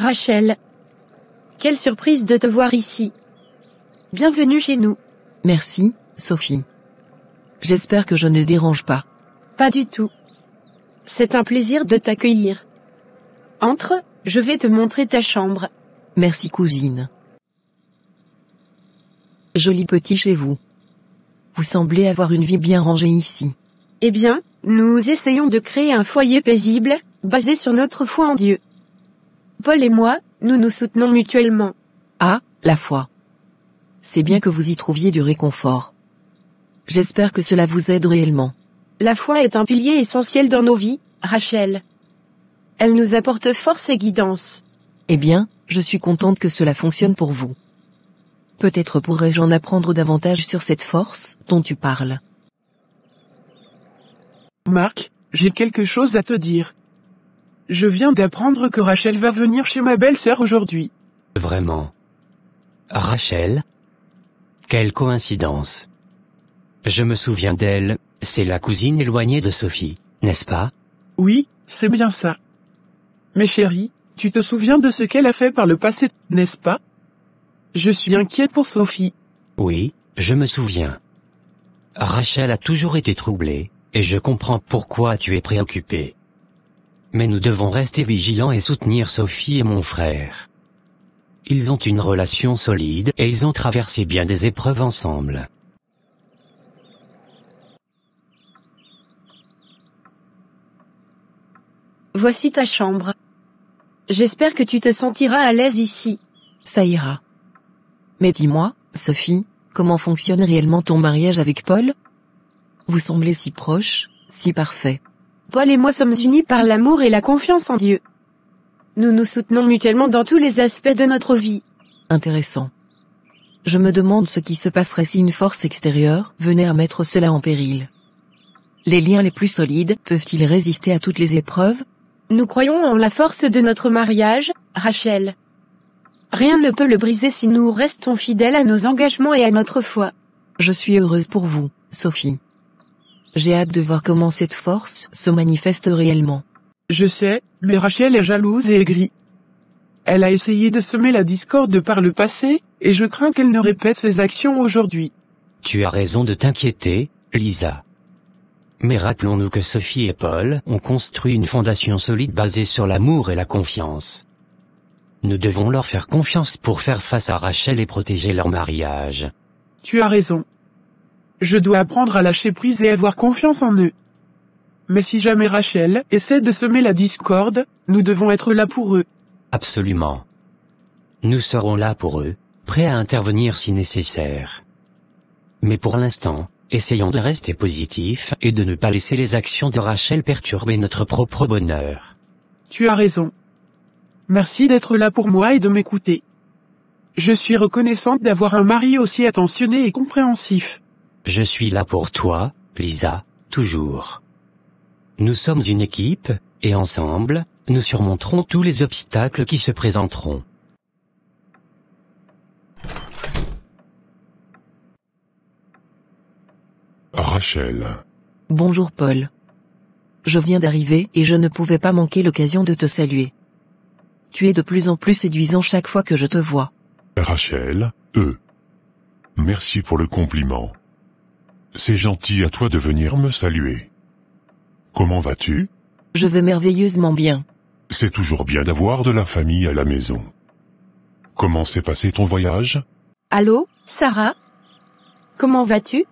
Rachel. Quelle surprise de te voir ici. Bienvenue chez nous. Merci, Sophie. J'espère que je ne dérange pas. Pas du tout. C'est un plaisir de t'accueillir. Entre, je vais te montrer ta chambre. Merci cousine. Joli petit chez vous. Vous semblez avoir une vie bien rangée ici. Eh bien, nous essayons de créer un foyer paisible, basé sur notre foi en Dieu. Paul et moi, nous nous soutenons mutuellement. Ah, la foi. C'est bien que vous y trouviez du réconfort. J'espère que cela vous aide réellement. La foi est un pilier essentiel dans nos vies, Rachel. Elle nous apporte force et guidance. Eh bien, je suis contente que cela fonctionne pour vous. Peut-être pourrais-je en apprendre davantage sur cette force dont tu parles. Marc, j'ai quelque chose à te dire. Je viens d'apprendre que Rachel va venir chez ma belle-sœur aujourd'hui. Vraiment? Rachel? Quelle coïncidence. Je me souviens d'elle, c'est la cousine éloignée de Sophie, n'est-ce pas? Oui, c'est bien ça. Mais chérie, tu te souviens de ce qu'elle a fait par le passé, n'est-ce pas? Je suis inquiète pour Sophie. Oui, je me souviens. Rachel a toujours été troublée, et je comprends pourquoi tu es préoccupé. Mais nous devons rester vigilants et soutenir Sophie et mon frère. Ils ont une relation solide et ils ont traversé bien des épreuves ensemble. Voici ta chambre. J'espère que tu te sentiras à l'aise ici. Ça ira. Mais dis-moi, Sophie, comment fonctionne réellement ton mariage avec Paul? Vous semblez si proches, si parfaits. Paul et moi sommes unis par l'amour et la confiance en Dieu. Nous nous soutenons mutuellement dans tous les aspects de notre vie. Intéressant. Je me demande ce qui se passerait si une force extérieure venait à mettre cela en péril. Les liens les plus solides peuvent-ils résister à toutes les épreuves? Nous croyons en la force de notre mariage, Rachel. Rien ne peut le briser si nous restons fidèles à nos engagements et à notre foi. Je suis heureuse pour vous, Sophie. J'ai hâte de voir comment cette force se manifeste réellement. Je sais, mais Rachel est jalouse et aigrie. Elle a essayé de semer la discorde par le passé, et je crains qu'elle ne répète ses actions aujourd'hui. Tu as raison de t'inquiéter, Lisa. Mais rappelons-nous que Sophie et Paul ont construit une fondation solide basée sur l'amour et la confiance. Nous devons leur faire confiance pour faire face à Rachel et protéger leur mariage. Tu as raison. Je dois apprendre à lâcher prise et avoir confiance en eux. Mais si jamais Rachel essaie de semer la discorde, nous devons être là pour eux. Absolument. Nous serons là pour eux, prêts à intervenir si nécessaire. Mais pour l'instant, essayons de rester positifs et de ne pas laisser les actions de Rachel perturber notre propre bonheur. Tu as raison. Merci d'être là pour moi et de m'écouter. Je suis reconnaissante d'avoir un mari aussi attentionné et compréhensif. Je suis là pour toi, Lisa, toujours. Nous sommes une équipe, et ensemble, nous surmonterons tous les obstacles qui se présenteront. Rachel. Bonjour Paul. Je viens d'arriver et je ne pouvais pas manquer l'occasion de te saluer. Tu es de plus en plus séduisant chaque fois que je te vois. Rachel, merci pour le compliment. C'est gentil à toi de venir me saluer. Comment vas-tu? Je vais merveilleusement bien. C'est toujours bien d'avoir de la famille à la maison. Comment s'est passé ton voyage? Allô, Sarah? Comment vas-tu?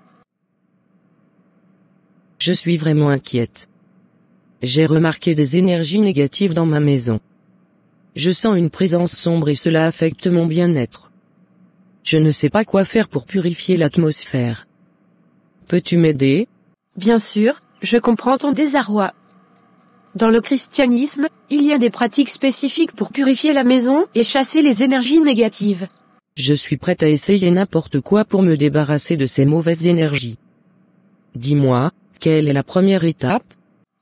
Je suis vraiment inquiète. J'ai remarqué des énergies négatives dans ma maison. Je sens une présence sombre et cela affecte mon bien-être. Je ne sais pas quoi faire pour purifier l'atmosphère. Peux-tu m'aider? Bien sûr, je comprends ton désarroi. Dans le christianisme, il y a des pratiques spécifiques pour purifier la maison et chasser les énergies négatives. Je suis prête à essayer n'importe quoi pour me débarrasser de ces mauvaises énergies. Dis-moi, quelle est la première étape?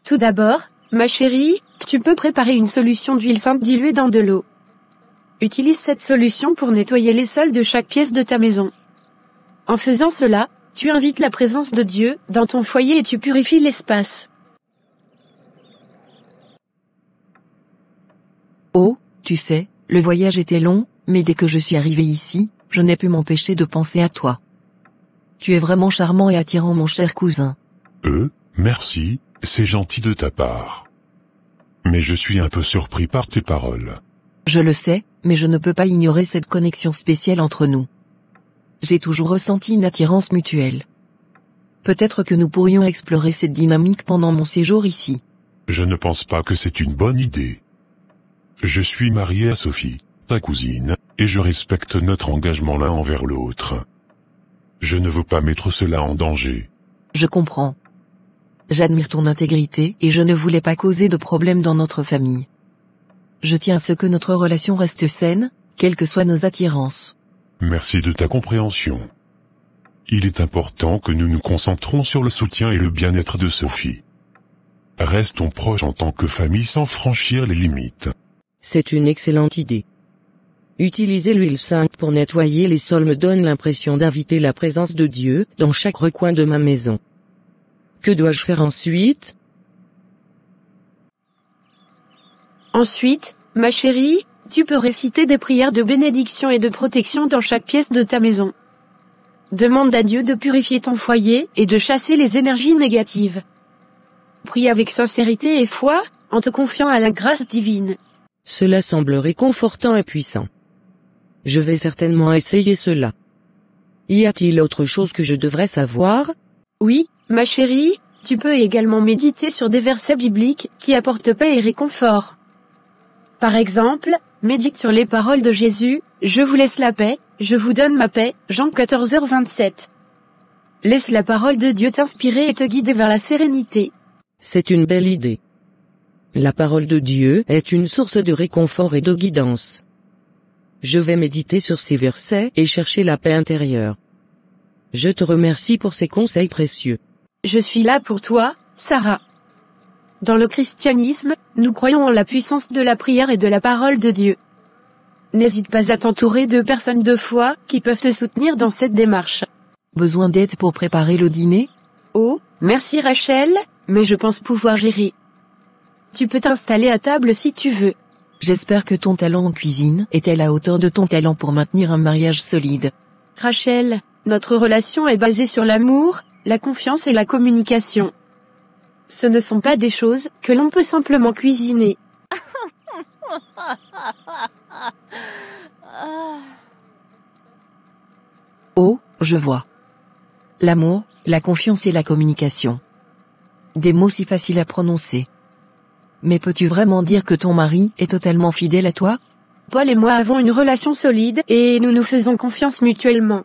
Tout d'abord, ma chérie, tu peux préparer une solution d'huile sainte diluée dans de l'eau. Utilise cette solution pour nettoyer les sols de chaque pièce de ta maison. En faisant cela, tu invites la présence de Dieu dans ton foyer et tu purifies l'espace. Oh, tu sais, Le voyage était long, mais dès que je suis arrivé ici, je n'ai pu m'empêcher de penser à toi. Tu es vraiment charmant et attirant, mon cher cousin. Merci, c'est gentil de ta part. Mais je suis un peu surpris par tes paroles. Je le sais, mais je ne peux pas ignorer cette connexion spéciale entre nous. J'ai toujours ressenti une attirance mutuelle. Peut-être que nous pourrions explorer cette dynamique pendant mon séjour ici. Je ne pense pas que c'est une bonne idée. Je suis marié à Sophie, ta cousine, et je respecte notre engagement l'un envers l'autre. Je ne veux pas mettre cela en danger. Je comprends. J'admire ton intégrité et je ne voulais pas causer de problème dans notre famille. Je tiens à ce que notre relation reste saine, quelles que soient nos attirances. Merci de ta compréhension. Il est important que nous nous concentrons sur le soutien et le bien-être de Sophie. Restons proches en tant que famille sans franchir les limites. C'est une excellente idée. Utiliser l'huile sainte pour nettoyer les sols me donne l'impression d'inviter la présence de Dieu dans chaque recoin de ma maison. Que dois-je faire ensuite? Ensuite, ma chérie, tu peux réciter des prières de bénédiction et de protection dans chaque pièce de ta maison. Demande à Dieu de purifier ton foyer et de chasser les énergies négatives. Prie avec sincérité et foi, en te confiant à la grâce divine. Cela semble réconfortant et puissant. Je vais certainement essayer cela. Y a-t-il autre chose que je devrais savoir? Oui, ma chérie, tu peux également méditer sur des versets bibliques qui apportent paix et réconfort. Par exemple, médite sur les paroles de Jésus, « Je vous laisse la paix, je vous donne ma paix » Jean 14h27. Laisse la parole de Dieu t'inspirer et te guider vers la sérénité. C'est une belle idée. La parole de Dieu est une source de réconfort et de guidance. Je vais méditer sur ces versets et chercher la paix intérieure. Je te remercie pour ces conseils précieux. Je suis là pour toi, Sarah. Dans le christianisme, nous croyons en la puissance de la prière et de la parole de Dieu. N'hésite pas à t'entourer de personnes de foi qui peuvent te soutenir dans cette démarche. Besoin d'aide pour préparer le dîner? Oh, merci Rachel, mais je pense pouvoir gérer. Tu peux t'installer à table si tu veux. J'espère que ton talent en cuisine est à la hauteur de ton talent pour maintenir un mariage solide. Rachel, notre relation est basée sur l'amour, la confiance et la communication. Ce ne sont pas des choses que l'on peut simplement cuisiner. Oh, je vois. L'amour, la confiance et la communication. Des mots si faciles à prononcer. Mais peux-tu vraiment dire que ton mari est totalement fidèle à toi? Paul et moi avons une relation solide et nous nous faisons confiance mutuellement.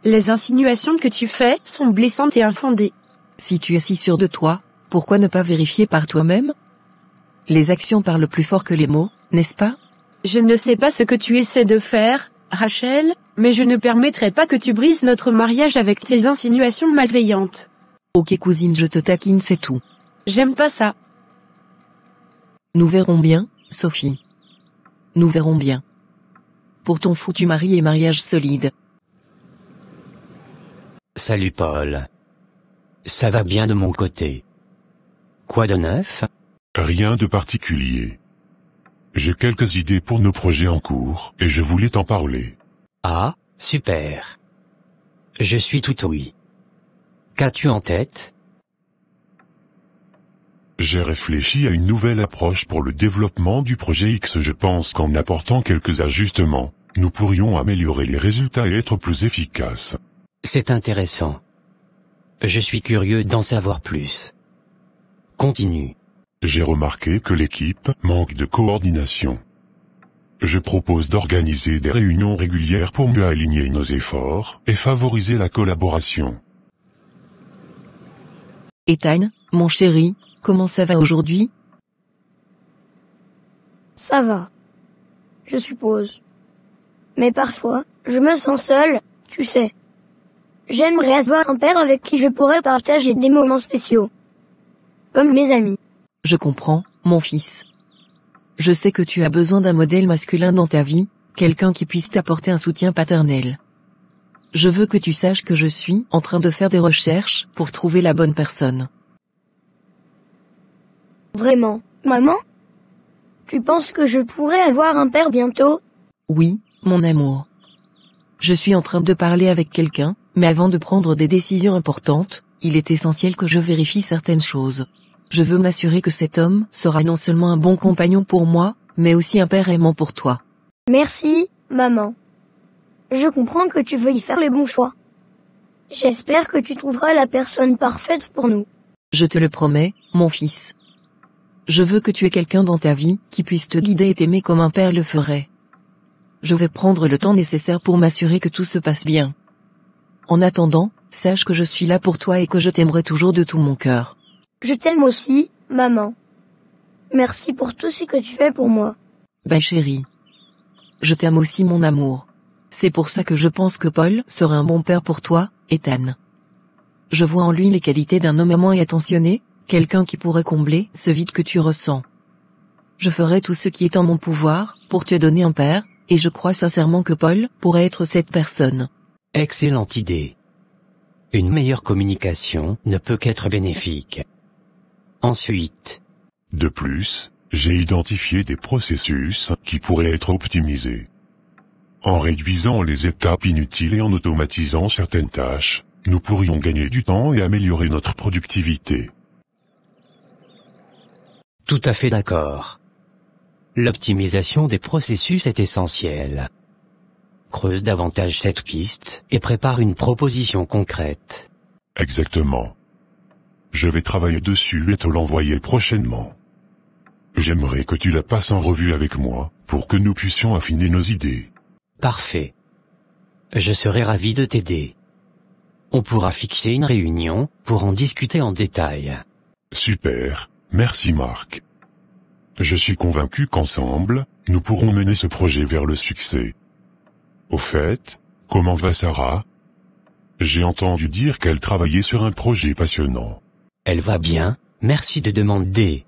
Les insinuations que tu fais sont blessantes et infondées. Si tu es si sûr de toi, pourquoi ne pas vérifier par toi-même? Les actions parlent plus fort que les mots, n'est-ce pas? Je ne sais pas ce que tu essaies de faire, Rachel, mais je ne permettrai pas que tu brises notre mariage avec tes insinuations malveillantes. Ok cousine, je te taquine, c'est tout. J'aime pas ça. Nous verrons bien, Sophie. Nous verrons bien. Pour ton foutu mari et mariage solide. Salut Paul. Ça va bien de mon côté. Quoi de neuf? Rien de particulier. J'ai quelques idées pour nos projets en cours, et je voulais t'en parler. Ah, super. Je suis tout oui. Qu'as-tu en tête? J'ai réfléchi à une nouvelle approche pour le développement du projet X. Je pense qu'en apportant quelques ajustements, nous pourrions améliorer les résultats et être plus efficaces. C'est intéressant. Je suis curieux d'en savoir plus. Continue. J'ai remarqué que l'équipe manque de coordination. Je propose d'organiser des réunions régulières pour mieux aligner nos efforts et favoriser la collaboration. Ethan, mon chéri, comment ça va aujourd'hui? Ça va. Je suppose. Mais parfois, je me sens seule, tu sais. J'aimerais avoir un père avec qui je pourrais partager des moments spéciaux. Comme mes amis. Je comprends, mon fils. Je sais que tu as besoin d'un modèle masculin dans ta vie, quelqu'un qui puisse t'apporter un soutien paternel. Je veux que tu saches que je suis en train de faire des recherches pour trouver la bonne personne. Vraiment, maman? Tu penses que je pourrais avoir un père bientôt? Oui, mon amour. Je suis en train de parler avec quelqu'un, mais avant de prendre des décisions importantes, il est essentiel que je vérifie certaines choses. Je veux m'assurer que cet homme sera non seulement un bon compagnon pour moi, mais aussi un père aimant pour toi. Merci, maman. Je comprends que tu veuilles faire les bons choix. J'espère que tu trouveras la personne parfaite pour nous. Je te le promets, mon fils. Je veux que tu aies quelqu'un dans ta vie qui puisse te guider et t'aimer comme un père le ferait. Je vais prendre le temps nécessaire pour m'assurer que tout se passe bien. En attendant, sache que je suis là pour toi et que je t'aimerai toujours de tout mon cœur. Je t'aime aussi, maman. Merci pour tout ce que tu fais pour moi. Ben chérie. Je t'aime aussi mon amour. C'est pour ça que je pense que Paul sera un bon père pour toi, Ethan. Je vois en lui les qualités d'un homme aimant et attentionné, quelqu'un qui pourrait combler ce vide que tu ressens. Je ferai tout ce qui est en mon pouvoir pour te donner un père, et je crois sincèrement que Paul pourrait être cette personne. Excellente idée. Une meilleure communication ne peut qu'être bénéfique. Ensuite. De plus, j'ai identifié des processus qui pourraient être optimisés. En réduisant les étapes inutiles et en automatisant certaines tâches, nous pourrions gagner du temps et améliorer notre productivité. Tout à fait d'accord. L'optimisation des processus est essentielle. Creuse davantage cette piste et prépare une proposition concrète. Exactement. Je vais travailler dessus et te l'envoyer prochainement. J'aimerais que tu la passes en revue avec moi, pour que nous puissions affiner nos idées. Parfait. Je serai ravi de t'aider. On pourra fixer une réunion pour en discuter en détail. Super, merci Marc. Je suis convaincu qu'ensemble, nous pourrons mener ce projet vers le succès. Au fait, comment va Sarah? J'ai entendu dire qu'elle travaillait sur un projet passionnant. Elle va bien, merci de demander.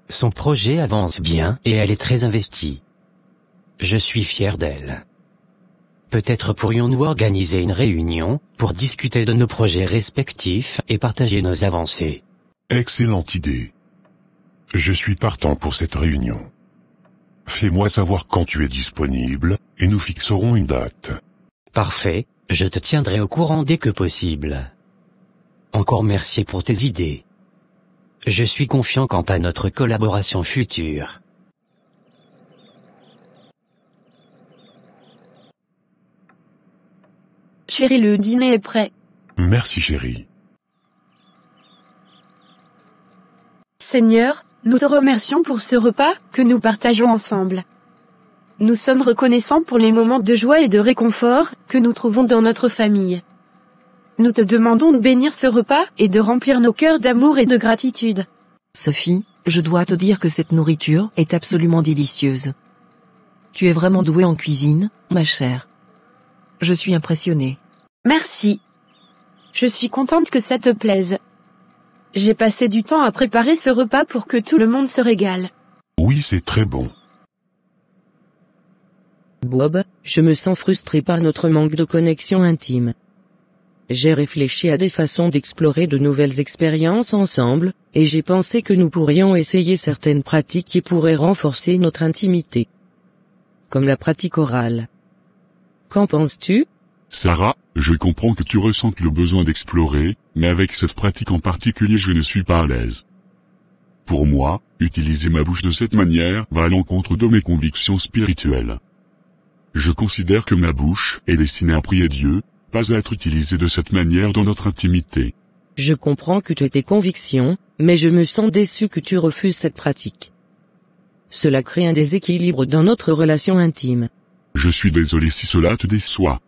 Son projet avance bien et elle est très investie. Je suis fier d'elle. Peut-être pourrions-nous organiser une réunion pour discuter de nos projets respectifs et partager nos avancées. Excellente idée. Je suis partant pour cette réunion. Fais-moi savoir quand tu es disponible, et nous fixerons une date. Parfait, je te tiendrai au courant dès que possible. Encore merci pour tes idées. Je suis confiant quant à notre collaboration future. Chérie, le dîner est prêt. Merci chérie. Seigneur, nous te remercions pour ce repas que nous partageons ensemble. Nous sommes reconnaissants pour les moments de joie et de réconfort que nous trouvons dans notre famille. Nous te demandons de bénir ce repas et de remplir nos cœurs d'amour et de gratitude. Sophie, je dois te dire que cette nourriture est absolument délicieuse. Tu es vraiment douée en cuisine, ma chère. Je suis impressionnée. Merci. Je suis contente que ça te plaise. J'ai passé du temps à préparer ce repas pour que tout le monde se régale. Oui, c'est très bon. Bob, je me sens frustré par notre manque de connexion intime. J'ai réfléchi à des façons d'explorer de nouvelles expériences ensemble, et j'ai pensé que nous pourrions essayer certaines pratiques qui pourraient renforcer notre intimité. Comme la pratique orale. Qu'en penses-tu? Sarah, je comprends que tu ressentes le besoin d'explorer, mais avec cette pratique en particulier je ne suis pas à l'aise. Pour moi, utiliser ma bouche de cette manière va à l'encontre de mes convictions spirituelles. Je considère que ma bouche est destinée à prier Dieu, pas à être utilisée de cette manière dans notre intimité. Je comprends que tu aies tes convictions, mais je me sens déçu que tu refuses cette pratique. Cela crée un déséquilibre dans notre relation intime. Je suis désolé si cela te déçoit.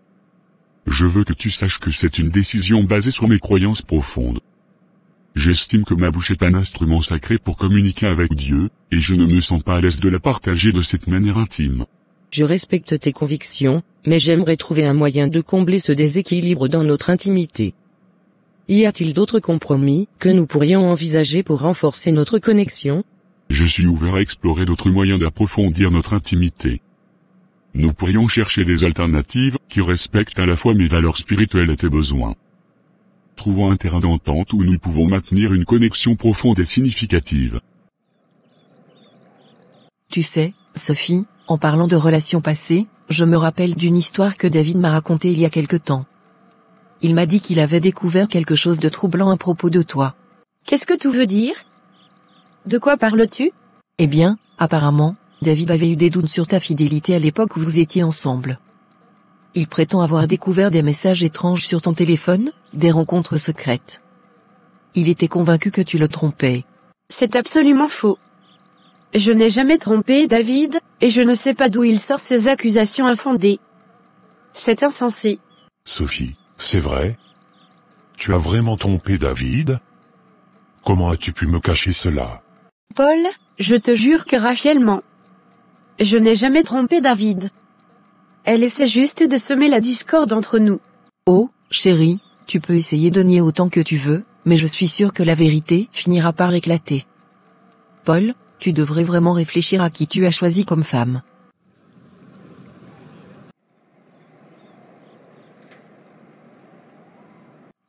Je veux que tu saches que c'est une décision basée sur mes croyances profondes. J'estime que ma bouche est un instrument sacré pour communiquer avec Dieu, et je ne me sens pas à l'aise de la partager de cette manière intime. Je respecte tes convictions, mais j'aimerais trouver un moyen de combler ce déséquilibre dans notre intimité. Y a-t-il d'autres compromis que nous pourrions envisager pour renforcer notre connexion? Je suis ouvert à explorer d'autres moyens d'approfondir notre intimité. Nous pourrions chercher des alternatives qui respectent à la fois mes valeurs spirituelles et tes besoins. Trouvons un terrain d'entente où nous pouvons maintenir une connexion profonde et significative. Tu sais, Sophie, en parlant de relations passées, je me rappelle d'une histoire que David m'a racontée il y a quelque temps. Il m'a dit qu'il avait découvert quelque chose de troublant à propos de toi. Qu'est-ce que tu veux dire? De quoi parles-tu? Eh bien, apparemment, David avait eu des doutes sur ta fidélité à l'époque où vous étiez ensemble. Il prétend avoir découvert des messages étranges sur ton téléphone, des rencontres secrètes. Il était convaincu que tu le trompais. C'est absolument faux. Je n'ai jamais trompé David, et je ne sais pas d'où il sort ces accusations infondées. C'est insensé. Sophie, c'est vrai? Tu as vraiment trompé David? Comment as-tu pu me cacher cela? Paul, je te jure que Rachel ment. Je n'ai jamais trompé David. Elle essaie juste de semer la discorde entre nous. Oh, chérie, tu peux essayer de nier autant que tu veux, mais je suis sûre que la vérité finira par éclater. Paul, tu devrais vraiment réfléchir à qui tu as choisi comme femme.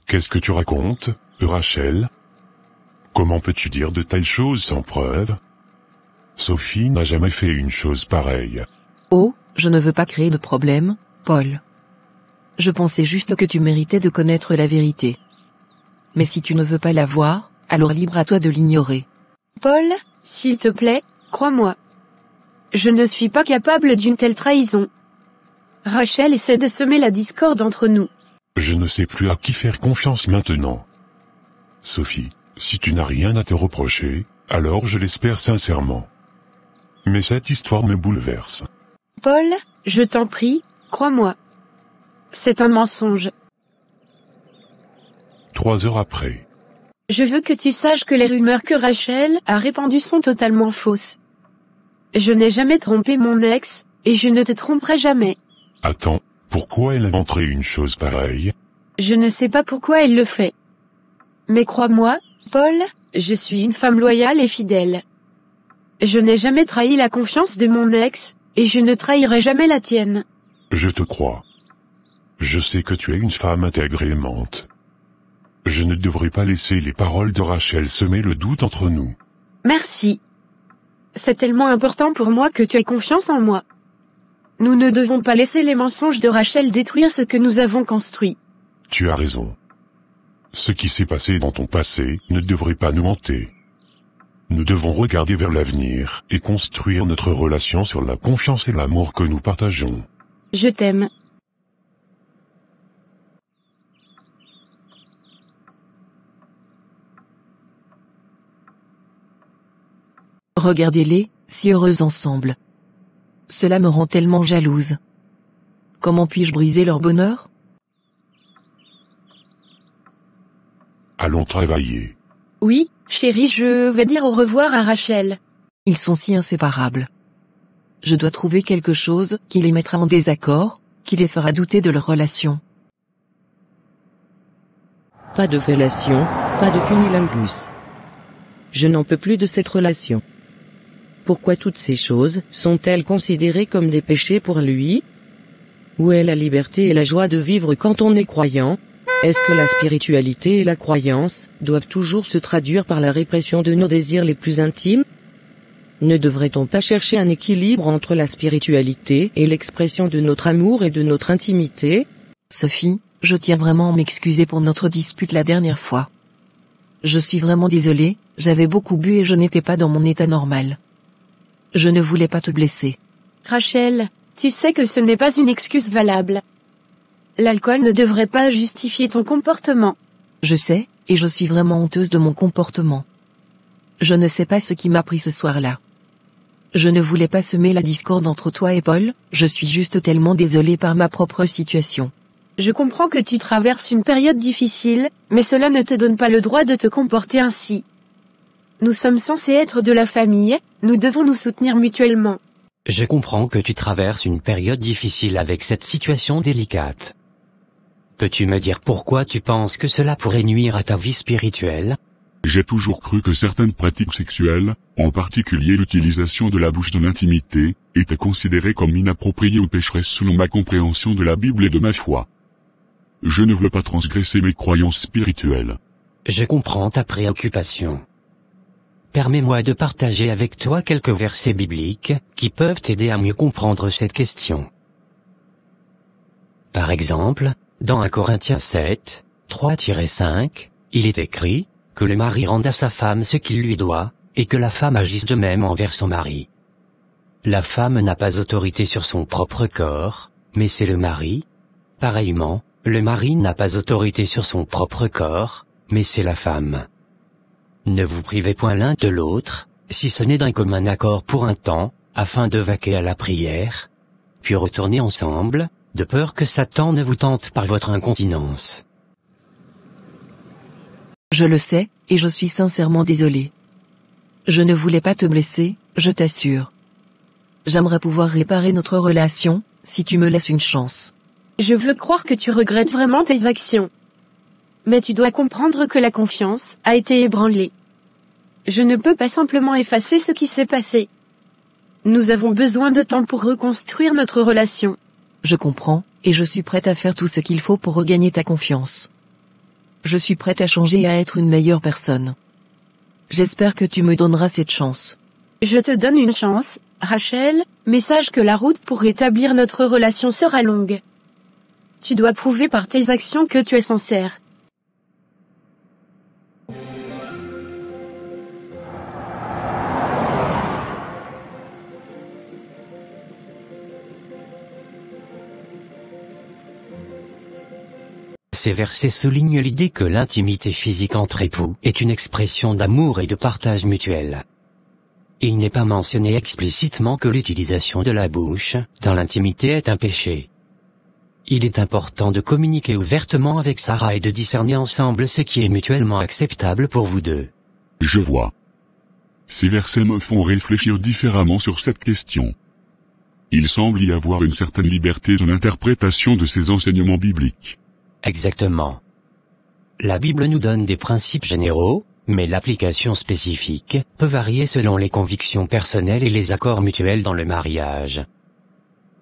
Qu'est-ce que tu racontes, Rachel? Comment peux-tu dire de telles choses sans preuve? Sophie n'a jamais fait une chose pareille. Oh, je ne veux pas créer de problème, Paul. Je pensais juste que tu méritais de connaître la vérité. Mais si tu ne veux pas la voir, alors libre à toi de l'ignorer. Paul, s'il te plaît, crois-moi. Je ne suis pas capable d'une telle trahison. Rachel essaie de semer la discorde entre nous. Je ne sais plus à qui faire confiance maintenant. Sophie, si tu n'as rien à te reprocher, alors je l'espère sincèrement. Mais cette histoire me bouleverse. Paul, je t'en prie, crois-moi. C'est un mensonge. 3 heures après. Je veux que tu saches que les rumeurs que Rachel a répandues sont totalement fausses. Je n'ai jamais trompé mon ex, et je ne te tromperai jamais. Attends, pourquoi elle inventerait une chose pareille? Je ne sais pas pourquoi elle le fait. Mais crois-moi, Paul, je suis une femme loyale et fidèle. Je n'ai jamais trahi la confiance de mon ex, et je ne trahirai jamais la tienne. Je te crois. Je sais que tu es une femme intègre et aimante. Je ne devrais pas laisser les paroles de Rachel semer le doute entre nous. Merci. C'est tellement important pour moi que tu aies confiance en moi. Nous ne devons pas laisser les mensonges de Rachel détruire ce que nous avons construit. Tu as raison. Ce qui s'est passé dans ton passé ne devrait pas nous hanter. Nous devons regarder vers l'avenir et construire notre relation sur la confiance et l'amour que nous partageons. Je t'aime. Regardez-les, si heureuses ensemble. Cela me rend tellement jalouse. Comment puis-je briser leur bonheur? Allons travailler. Oui, chérie, je vais dire au revoir à Rachel. Ils sont si inséparables. Je dois trouver quelque chose qui les mettra en désaccord, qui les fera douter de leur relation. Pas de fellation, pas de cunilingus. Je n'en peux plus de cette relation. Pourquoi toutes ces choses sont-elles considérées comme des péchés pour lui? Où est la liberté et la joie de vivre quand on est croyant? Est-ce que la spiritualité et la croyance doivent toujours se traduire par la répression de nos désirs les plus intimes? Ne devrait-on pas chercher un équilibre entre la spiritualité et l'expression de notre amour et de notre intimité? Sophie, je tiens vraiment à m'excuser pour notre dispute la dernière fois. Je suis vraiment désolée, j'avais beaucoup bu et je n'étais pas dans mon état normal. Je ne voulais pas te blesser. Rachel, tu sais que ce n'est pas une excuse valable. L'alcool ne devrait pas justifier ton comportement. Je sais, et je suis vraiment honteuse de mon comportement. Je ne sais pas ce qui m'a pris ce soir-là. Je ne voulais pas semer la discorde entre toi et Paul, je suis juste tellement désolée par ma propre situation. Je comprends que tu traverses une période difficile, mais cela ne te donne pas le droit de te comporter ainsi. Nous sommes censés être de la famille, nous devons nous soutenir mutuellement. Je comprends que tu traverses une période difficile avec cette situation délicate. Peux-tu me dire pourquoi tu penses que cela pourrait nuire à ta vie spirituelle? J'ai toujours cru que certaines pratiques sexuelles, en particulier l'utilisation de la bouche dans l'intimité, étaient considérées comme inappropriées ou pécheresses selon ma compréhension de la Bible et de ma foi. Je ne veux pas transgresser mes croyances spirituelles. Je comprends ta préoccupation. permets-moi de partager avec toi quelques versets bibliques qui peuvent t'aider à mieux comprendre cette question. Par exemple, dans 1 Corinthiens 7, 3-5, il est écrit que le mari rende à sa femme ce qu'il lui doit, et que la femme agisse de même envers son mari. La femme n'a pas autorité sur son propre corps, mais c'est le mari. Pareillement, le mari n'a pas autorité sur son propre corps, mais c'est la femme. Ne vous privez point l'un de l'autre, si ce n'est d'un commun accord pour un temps, afin de vaquer à la prière, puis retourner ensemble, de peur que Satan ne vous tente par votre incontinence. Je le sais, et je suis sincèrement désolé. Je ne voulais pas te blesser, je t'assure. J'aimerais pouvoir réparer notre relation, si tu me laisses une chance. Je veux croire que tu regrettes vraiment tes actions. Mais tu dois comprendre que la confiance a été ébranlée. Je ne peux pas simplement effacer ce qui s'est passé. Nous avons besoin de temps pour reconstruire notre relation. Je comprends, et je suis prête à faire tout ce qu'il faut pour regagner ta confiance. Je suis prête à changer et à être une meilleure personne. J'espère que tu me donneras cette chance. Je te donne une chance, Rachel, mais sache que la route pour rétablir notre relation sera longue. Tu dois prouver par tes actions que tu es sincère. Ces versets soulignent l'idée que l'intimité physique entre époux est une expression d'amour et de partage mutuel. Il n'est pas mentionné explicitement que l'utilisation de la bouche dans l'intimité est un péché. Il est important de communiquer ouvertement avec Sarah et de discerner ensemble ce qui est mutuellement acceptable pour vous deux. Je vois. Ces versets me font réfléchir différemment sur cette question. Il semble y avoir une certaine liberté dans l'interprétation de ces enseignements bibliques. Exactement. La Bible nous donne des principes généraux, mais l'application spécifique peut varier selon les convictions personnelles et les accords mutuels dans le mariage.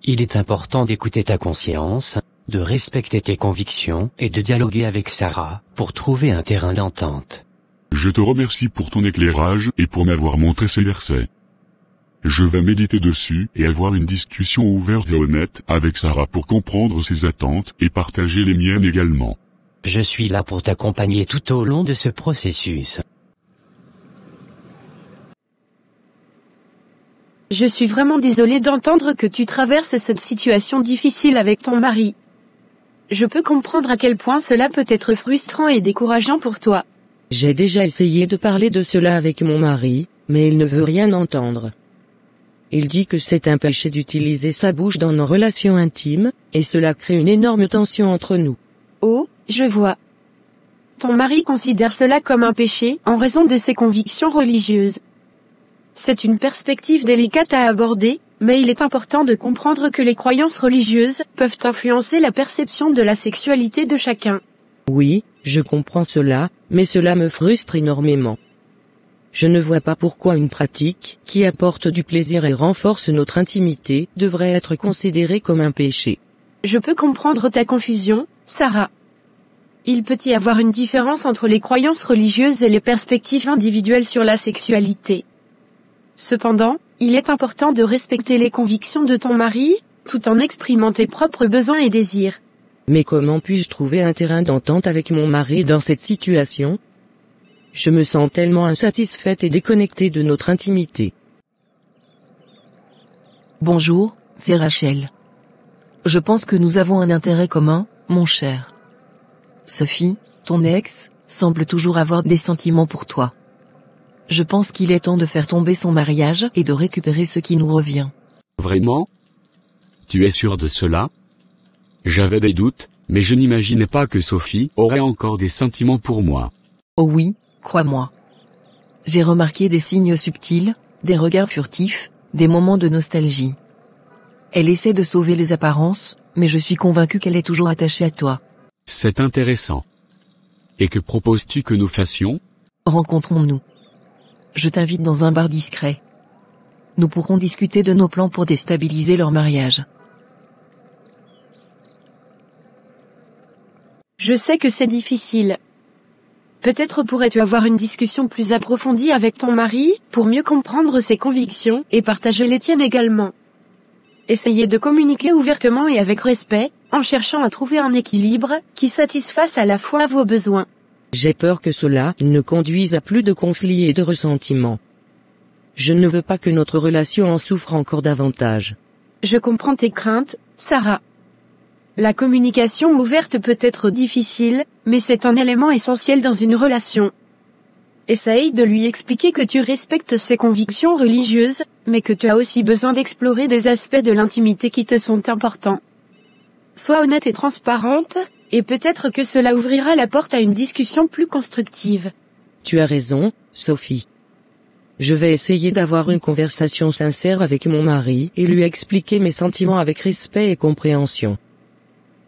Il est important d'écouter ta conscience, de respecter tes convictions et de dialoguer avec Sarah pour trouver un terrain d'entente. Je te remercie pour ton éclairage et pour m'avoir montré ces versets. Je vais méditer dessus et avoir une discussion ouverte et honnête avec Sarah pour comprendre ses attentes et partager les miennes également. Je suis là pour t'accompagner tout au long de ce processus. Je suis vraiment désolée d'entendre que tu traverses cette situation difficile avec ton mari. Je peux comprendre à quel point cela peut être frustrant et décourageant pour toi. J'ai déjà essayé de parler de cela avec mon mari, mais il ne veut rien entendre. Il dit que c'est un péché d'utiliser sa bouche dans nos relations intimes, et cela crée une énorme tension entre nous. Oh, je vois. Ton mari considère cela comme un péché en raison de ses convictions religieuses. C'est une perspective délicate à aborder, mais il est important de comprendre que les croyances religieuses peuvent influencer la perception de la sexualité de chacun. Oui, je comprends cela, mais cela me frustre énormément. Je ne vois pas pourquoi une pratique, qui apporte du plaisir et renforce notre intimité, devrait être considérée comme un péché. Je peux comprendre ta confusion, Sarah. Il peut y avoir une différence entre les croyances religieuses et les perspectives individuelles sur la sexualité. Cependant, il est important de respecter les convictions de ton mari, tout en exprimant tes propres besoins et désirs. Mais comment puis-je trouver un terrain d'entente avec mon mari dans cette situation ? Je me sens tellement insatisfaite et déconnectée de notre intimité. Bonjour, c'est Rachel. Je pense que nous avons un intérêt commun, mon cher. Sophie, ton ex, semble toujours avoir des sentiments pour toi. Je pense qu'il est temps de faire tomber son mariage et de récupérer ce qui nous revient. Vraiment ? Tu es sûr de cela ? J'avais des doutes, mais je n'imaginais pas que Sophie aurait encore des sentiments pour moi. Oh oui, crois-moi. J'ai remarqué des signes subtils, des regards furtifs, des moments de nostalgie. Elle essaie de sauver les apparences, mais je suis convaincu qu'elle est toujours attachée à toi. C'est intéressant. Et que proposes-tu que nous fassions ? Rencontrons-nous. Je t'invite dans un bar discret. Nous pourrons discuter de nos plans pour déstabiliser leur mariage. Je sais que c'est difficile. Peut-être pourrais-tu avoir une discussion plus approfondie avec ton mari, pour mieux comprendre ses convictions, et partager les tiennes également. Essayez de communiquer ouvertement et avec respect, en cherchant à trouver un équilibre, qui satisfasse à la fois vos besoins. J'ai peur que cela ne conduise à plus de conflits et de ressentiments. Je ne veux pas que notre relation en souffre encore davantage. Je comprends tes craintes, Sarah. La communication ouverte peut être difficile, mais c'est un élément essentiel dans une relation. Essaye de lui expliquer que tu respectes ses convictions religieuses, mais que tu as aussi besoin d'explorer des aspects de l'intimité qui te sont importants. Sois honnête et transparente, et peut-être que cela ouvrira la porte à une discussion plus constructive. Tu as raison, Sophie. Je vais essayer d'avoir une conversation sincère avec mon mari et lui expliquer mes sentiments avec respect et compréhension.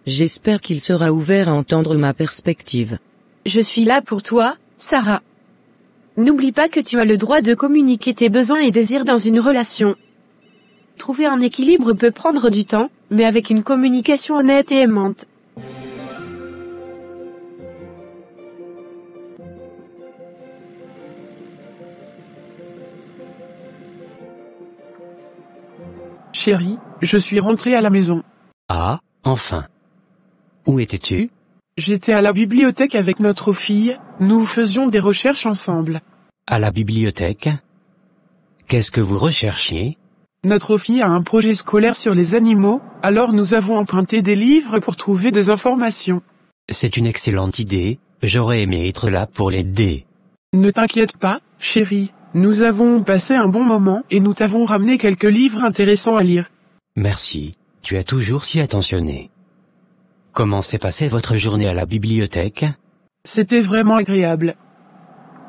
J'espère qu'il sera ouvert à entendre ma perspective. Je suis là pour toi, Sarah. N'oublie pas que tu as le droit de communiquer tes besoins et désirs dans une relation. Trouver un équilibre peut prendre du temps, mais avec une communication honnête et aimante. Chérie, je suis rentré à la maison. Ah, enfin. Où étais-tu? J'étais à la bibliothèque avec notre fille, nous faisions des recherches ensemble. À la bibliothèque? Qu'est-ce que vous recherchiez? Notre fille a un projet scolaire sur les animaux, alors nous avons emprunté des livres pour trouver des informations. C'est une excellente idée, j'aurais aimé être là pour l'aider. Ne t'inquiète pas, chérie, nous avons passé un bon moment et nous t'avons ramené quelques livres intéressants à lire. Merci, tu es toujours si attentionné. Comment s'est passée votre journée à la bibliothèque? C'était vraiment agréable.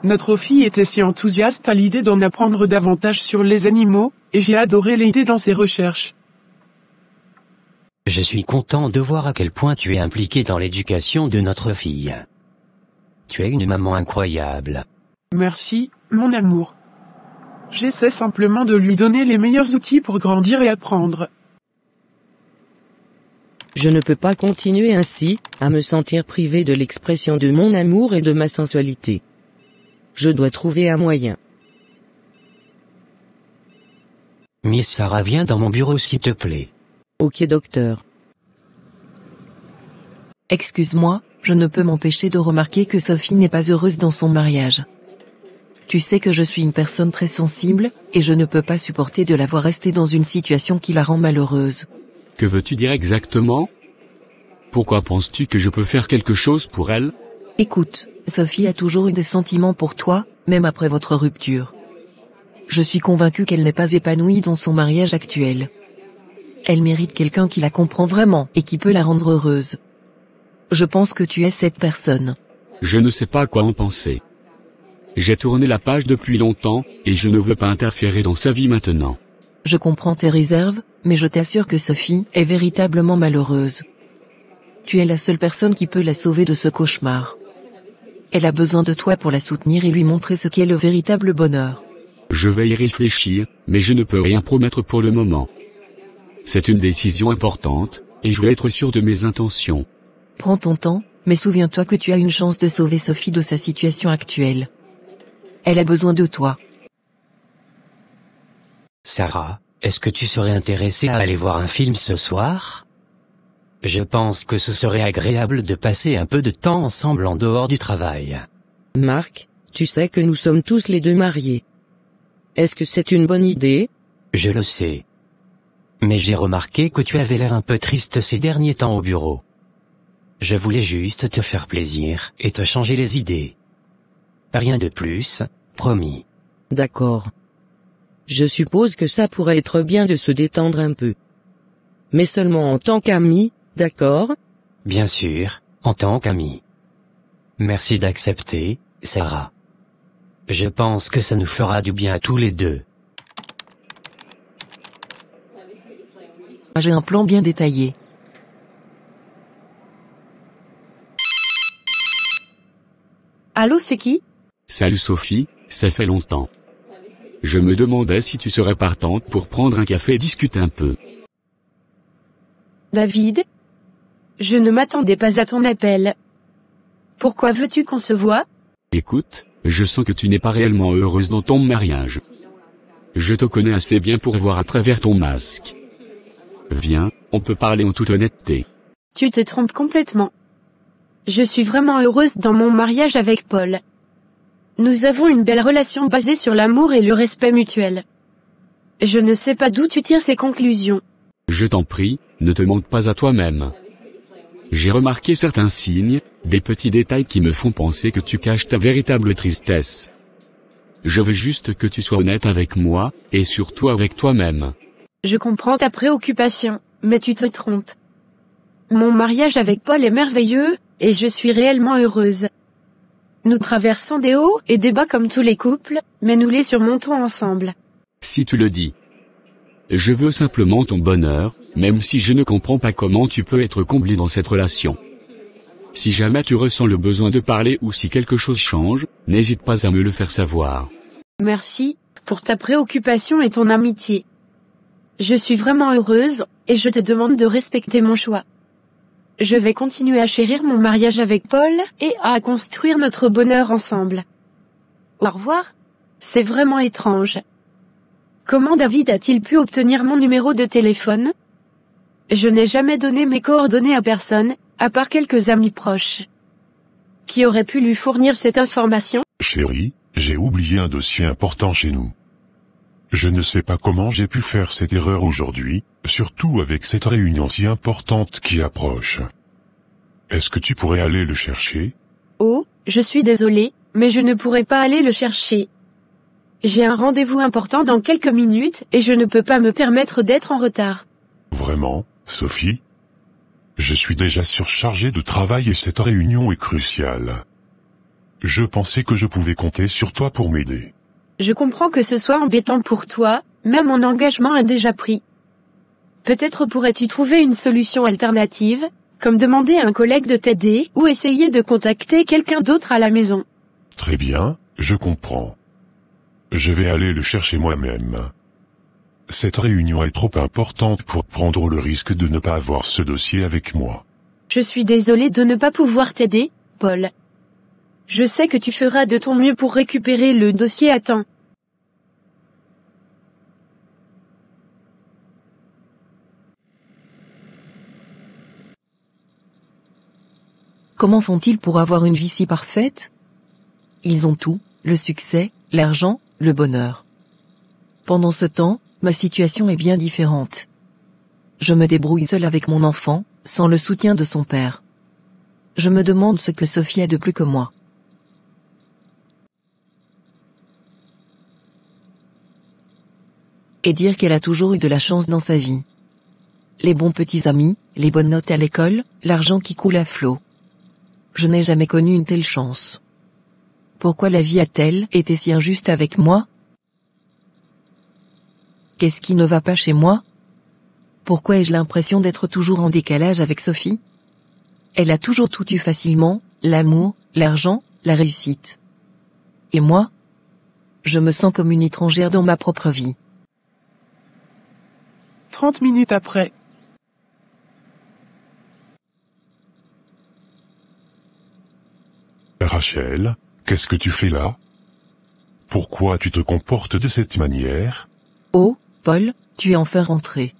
Notre fille était si enthousiaste à l'idée d'en apprendre davantage sur les animaux, et j'ai adoré l'aider dans ses recherches. Je suis content de voir à quel point tu es impliqué dans l'éducation de notre fille. Tu es une maman incroyable. Merci, mon amour. J'essaie simplement de lui donner les meilleurs outils pour grandir et apprendre. Je ne peux pas continuer ainsi, à me sentir privé de l'expression de mon amour et de ma sensualité. Je dois trouver un moyen. Miss Sarah, viens dans mon bureau s'il te plaît. Ok docteur. Excuse-moi, je ne peux m'empêcher de remarquer que Sophie n'est pas heureuse dans son mariage. Tu sais que je suis une personne très sensible, et je ne peux pas supporter de la voir rester dans une situation qui la rend malheureuse. Que veux-tu dire exactement? Pourquoi penses-tu que je peux faire quelque chose pour elle? Écoute, Sophie a toujours eu des sentiments pour toi, même après votre rupture. Je suis convaincue qu'elle n'est pas épanouie dans son mariage actuel. Elle mérite quelqu'un qui la comprend vraiment et qui peut la rendre heureuse. Je pense que tu es cette personne. Je ne sais pas quoi en penser. J'ai tourné la page depuis longtemps, et je ne veux pas interférer dans sa vie maintenant. Je comprends tes réserves, mais je t'assure que Sophie est véritablement malheureuse. Tu es la seule personne qui peut la sauver de ce cauchemar. Elle a besoin de toi pour la soutenir et lui montrer ce qu'est le véritable bonheur. Je vais y réfléchir, mais je ne peux rien promettre pour le moment. C'est une décision importante, et je veux être sûr de mes intentions. Prends ton temps, mais souviens-toi que tu as une chance de sauver Sophie de sa situation actuelle. Elle a besoin de toi. Sarah, est-ce que tu serais intéressée à aller voir un film ce soir? Je pense que ce serait agréable de passer un peu de temps ensemble en dehors du travail. Marc, tu sais que nous sommes tous les deux mariés. Est-ce que c'est une bonne idée? Je le sais. Mais j'ai remarqué que tu avais l'air un peu triste ces derniers temps au bureau. Je voulais juste te faire plaisir et te changer les idées. Rien de plus, promis. D'accord. Je suppose que ça pourrait être bien de se détendre un peu. Mais seulement en tant qu'amis, d'accord? Bien sûr, en tant qu'amis. Merci d'accepter, Sarah. Je pense que ça nous fera du bien à tous les deux. J'ai un plan bien détaillé. Allô, c'est qui? Salut Sophie, ça fait longtemps. Je me demandais si tu serais partante pour prendre un café et discuter un peu. David? Je ne m'attendais pas à ton appel. Pourquoi veux-tu qu'on se voie? Écoute, je sens que tu n'es pas réellement heureuse dans ton mariage. Je te connais assez bien pour voir à travers ton masque. Viens, on peut parler en toute honnêteté. Tu te trompes complètement. Je suis vraiment heureuse dans mon mariage avec Paul. Nous avons une belle relation basée sur l'amour et le respect mutuel. Je ne sais pas d'où tu tires ces conclusions. Je t'en prie, ne te montre pas à toi-même. J'ai remarqué certains signes, des petits détails qui me font penser que tu caches ta véritable tristesse. Je veux juste que tu sois honnête avec moi, et surtout avec toi-même. Je comprends ta préoccupation, mais tu te trompes. Mon mariage avec Paul est merveilleux, et je suis réellement heureuse. Nous traversons des hauts et des bas comme tous les couples, mais nous les surmontons ensemble. Si tu le dis. Je veux simplement ton bonheur, même si je ne comprends pas comment tu peux être comblé dans cette relation. Si jamais tu ressens le besoin de parler ou si quelque chose change, n'hésite pas à me le faire savoir. Merci, pour ta préoccupation et ton amitié. Je suis vraiment heureuse, et je te demande de respecter mon choix. Je vais continuer à chérir mon mariage avec Paul, et à construire notre bonheur ensemble. Au revoir. C'est vraiment étrange. Comment David a-t-il pu obtenir mon numéro de téléphone? Je n'ai jamais donné mes coordonnées à personne, à part quelques amis proches. Qui aurait pu lui fournir cette information? Chérie, j'ai oublié un dossier important chez nous. Je ne sais pas comment j'ai pu faire cette erreur aujourd'hui, surtout avec cette réunion si importante qui approche. Est-ce que tu pourrais aller le chercher? Oh, je suis désolée, mais je ne pourrai pas aller le chercher. J'ai un rendez-vous important dans quelques minutes et je ne peux pas me permettre d'être en retard. Vraiment, Sophie? Je suis déjà surchargé de travail et cette réunion est cruciale. Je pensais que je pouvais compter sur toi pour m'aider. Je comprends que ce soit embêtant pour toi, mais mon engagement est déjà pris. Peut-être pourrais-tu trouver une solution alternative, comme demander à un collègue de t'aider ou essayer de contacter quelqu'un d'autre à la maison. Très bien, je comprends. Je vais aller le chercher moi-même. Cette réunion est trop importante pour prendre le risque de ne pas avoir ce dossier avec moi. Je suis désolée de ne pas pouvoir t'aider, Paul. Je sais que tu feras de ton mieux pour récupérer le dossier à temps. Comment font-ils pour avoir une vie si parfaite? Ils ont tout, le succès, l'argent, le bonheur. Pendant ce temps, ma situation est bien différente. Je me débrouille seule avec mon enfant, sans le soutien de son père. Je me demande ce que Sophie a de plus que moi. Et dire qu'elle a toujours eu de la chance dans sa vie. Les bons petits amis, les bonnes notes à l'école, l'argent qui coule à flot. Je n'ai jamais connu une telle chance. Pourquoi la vie a-t-elle été si injuste avec moi? Qu'est-ce qui ne va pas chez moi? Pourquoi ai-je l'impression d'être toujours en décalage avec Sophie? Elle a toujours tout eu facilement, l'amour, l'argent, la réussite. Et moi? Je me sens comme une étrangère dans ma propre vie. 30 minutes après. Rachel, qu'est-ce que tu fais là? Pourquoi tu te comportes de cette manière? Oh, Paul, tu es enfin rentré.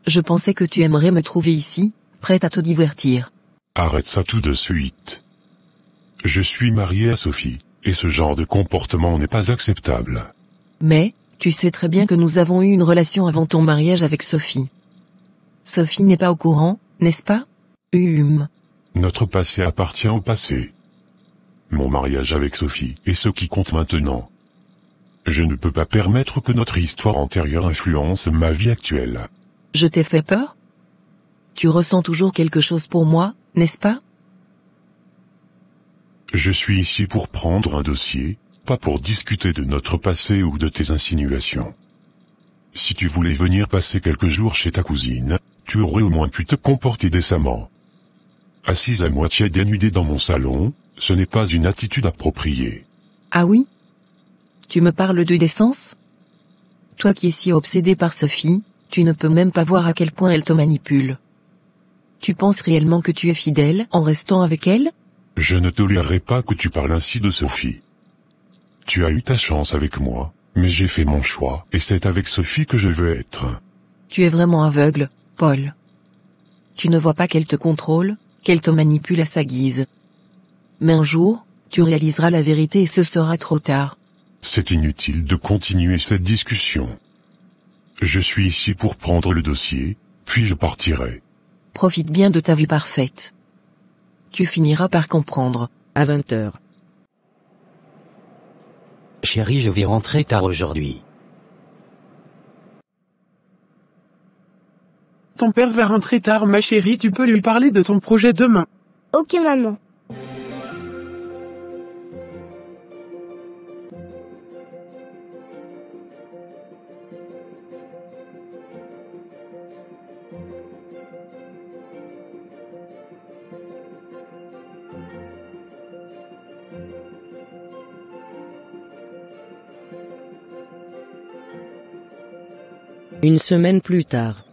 Je pensais que tu aimerais me trouver ici, prête à te divertir. Arrête ça tout de suite. Je suis marié à Sophie, et ce genre de comportement n'est pas acceptable. Mais, tu sais très bien que nous avons eu une relation avant ton mariage avec Sophie. Sophie n'est pas au courant, n'est-ce pas? Notre passé appartient au passé. Mon mariage avec Sophie est ce qui compte maintenant. Je ne peux pas permettre que notre histoire antérieure influence ma vie actuelle. Je t'ai fait peur? Tu ressens toujours quelque chose pour moi, n'est-ce pas? Je suis ici pour prendre un dossier, pas pour discuter de notre passé ou de tes insinuations. Si tu voulais venir passer quelques jours chez ta cousine, tu aurais au moins pu te comporter décemment. Assise à moitié dénudée dans mon salon, ce n'est pas une attitude appropriée. Ah oui? Tu me parles de décence? Toi qui es si obsédé par Sophie, tu ne peux même pas voir à quel point elle te manipule. Tu penses réellement que tu es fidèle en restant avec elle? Je ne tolérerai pas que tu parles ainsi de Sophie. Tu as eu ta chance avec moi, mais j'ai fait mon choix, et c'est avec Sophie que je veux être. Tu es vraiment aveugle, Paul. Tu ne vois pas qu'elle te contrôle, qu'elle te manipule à sa guise. Mais un jour, tu réaliseras la vérité et ce sera trop tard. C'est inutile de continuer cette discussion. Je suis ici pour prendre le dossier, puis je partirai. Profite bien de ta vie parfaite. Tu finiras par comprendre. À 20h. Chérie, je vais rentrer tard aujourd'hui. Ton père va rentrer tard, ma chérie, tu peux lui parler de ton projet demain. Ok maman. Une semaine plus tard.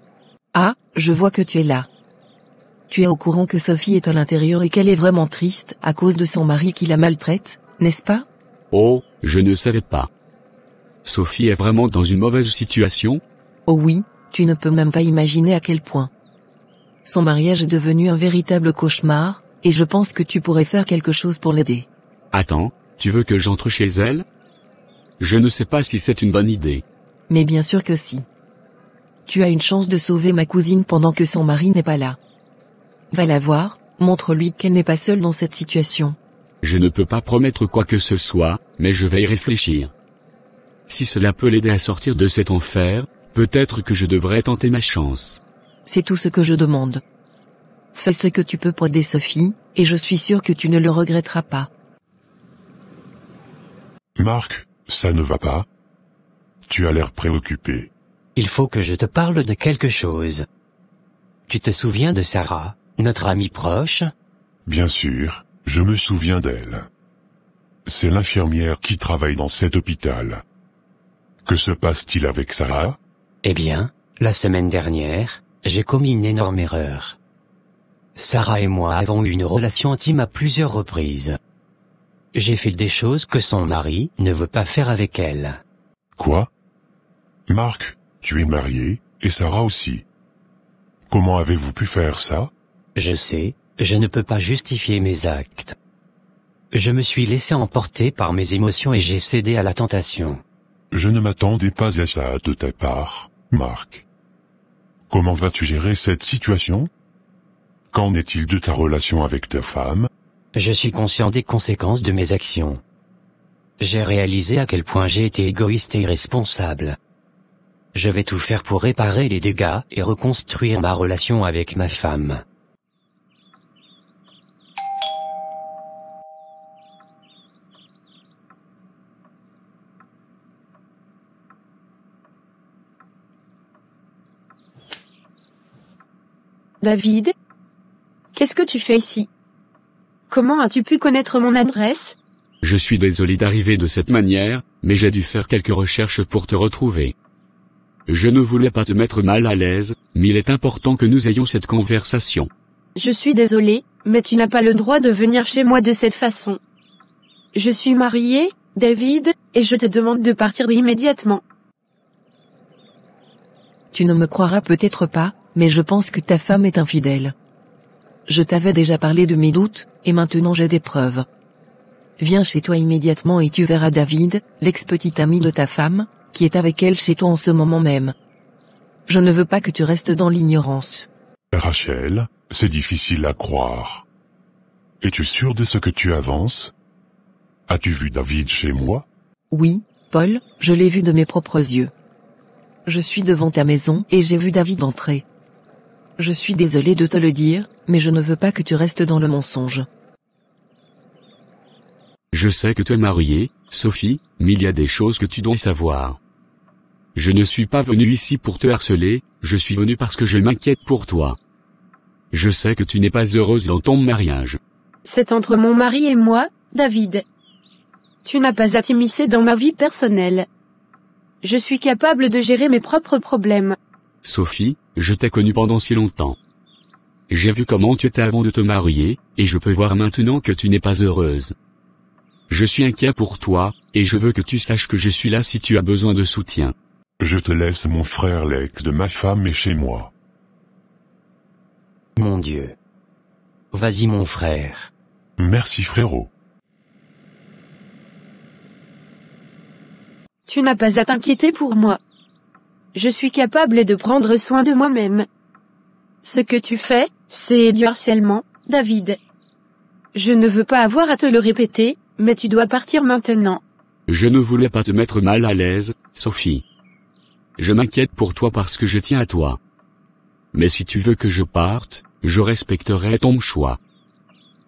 Ah, je vois que tu es là. Tu es au courant que Sophie est à l'intérieur et qu'elle est vraiment triste à cause de son mari qui la maltraite, n'est-ce pas? Oh, je ne savais pas. Sophie est vraiment dans une mauvaise situation? Oh oui, tu ne peux même pas imaginer à quel point. Son mariage est devenu un véritable cauchemar, et je pense que tu pourrais faire quelque chose pour l'aider. Attends, tu veux que j'entre chez elle? Je ne sais pas si c'est une bonne idée. Mais bien sûr que si. Tu as une chance de sauver ma cousine pendant que son mari n'est pas là. Va la voir, montre-lui qu'elle n'est pas seule dans cette situation. Je ne peux pas promettre quoi que ce soit, mais je vais y réfléchir. Si cela peut l'aider à sortir de cet enfer, peut-être que je devrais tenter ma chance. C'est tout ce que je demande. Fais ce que tu peux pour aider Sophie, et je suis sûr que tu ne le regretteras pas. Marc, ça ne va pas? Tu as l'air préoccupé. Il faut que je te parle de quelque chose. Tu te souviens de Sarah, notre amie proche? Bien sûr, je me souviens d'elle. C'est l'infirmière qui travaille dans cet hôpital. Que se passe-t-il avec Sarah? Eh bien, la semaine dernière, j'ai commis une énorme erreur. Sarah et moi avons eu une relation intime à plusieurs reprises. J'ai fait des choses que son mari ne veut pas faire avec elle. Quoi? Marc, tu es marié, et Sarah aussi. Comment avez-vous pu faire ça? Je sais, je ne peux pas justifier mes actes. Je me suis laissé emporter par mes émotions et j'ai cédé à la tentation. Je ne m'attendais pas à ça de ta part, Marc. Comment vas-tu gérer cette situation? Qu'en est-il de ta relation avec ta femme? Je suis conscient des conséquences de mes actions. J'ai réalisé à quel point j'ai été égoïste et irresponsable. Je vais tout faire pour réparer les dégâts et reconstruire ma relation avec ma femme. David? Qu'est-ce que tu fais ici? Comment as-tu pu connaître mon adresse? Je suis désolé d'arriver de cette manière, mais j'ai dû faire quelques recherches pour te retrouver. Je ne voulais pas te mettre mal à l'aise, mais il est important que nous ayons cette conversation. Je suis désolée, mais tu n'as pas le droit de venir chez moi de cette façon. Je suis mariée, David, et je te demande de partir immédiatement. Tu ne me croiras peut-être pas, mais je pense que ta femme est infidèle. Je t'avais déjà parlé de mes doutes, et maintenant j'ai des preuves. Viens chez toi immédiatement et tu verras David, l'ex-petit ami de ta femme, qui est avec elle chez toi en ce moment même. Je ne veux pas que tu restes dans l'ignorance. Rachel, c'est difficile à croire. Es-tu sûr de ce que tu avances? As-tu vu David chez moi? Oui, Paul, je l'ai vu de mes propres yeux. Je suis devant ta maison et j'ai vu David entrer. Je suis désolé de te le dire, mais je ne veux pas que tu restes dans le mensonge. Je sais que tu es mariée, Sophie, mais il y a des choses que tu dois savoir. Je ne suis pas venu ici pour te harceler, je suis venu parce que je m'inquiète pour toi. Je sais que tu n'es pas heureuse dans ton mariage. C'est entre mon mari et moi, David. Tu n'as pas à t'immiscer dans ma vie personnelle. Je suis capable de gérer mes propres problèmes. Sophie, je t'ai connue pendant si longtemps. J'ai vu comment tu étais avant de te marier, et je peux voir maintenant que tu n'es pas heureuse. Je suis inquiet pour toi, et je veux que tu saches que je suis là si tu as besoin de soutien. Je te laisse mon frère, l'ex de ma femme est chez moi. Mon Dieu. Vas-y mon frère. Merci frérot. Tu n'as pas à t'inquiéter pour moi. Je suis capable de prendre soin de moi-même. Ce que tu fais, c'est du harcèlement, David. Je ne veux pas avoir à te le répéter, mais tu dois partir maintenant. Je ne voulais pas te mettre mal à l'aise, Sophie. Je m'inquiète pour toi parce que je tiens à toi. Mais si tu veux que je parte, je respecterai ton choix.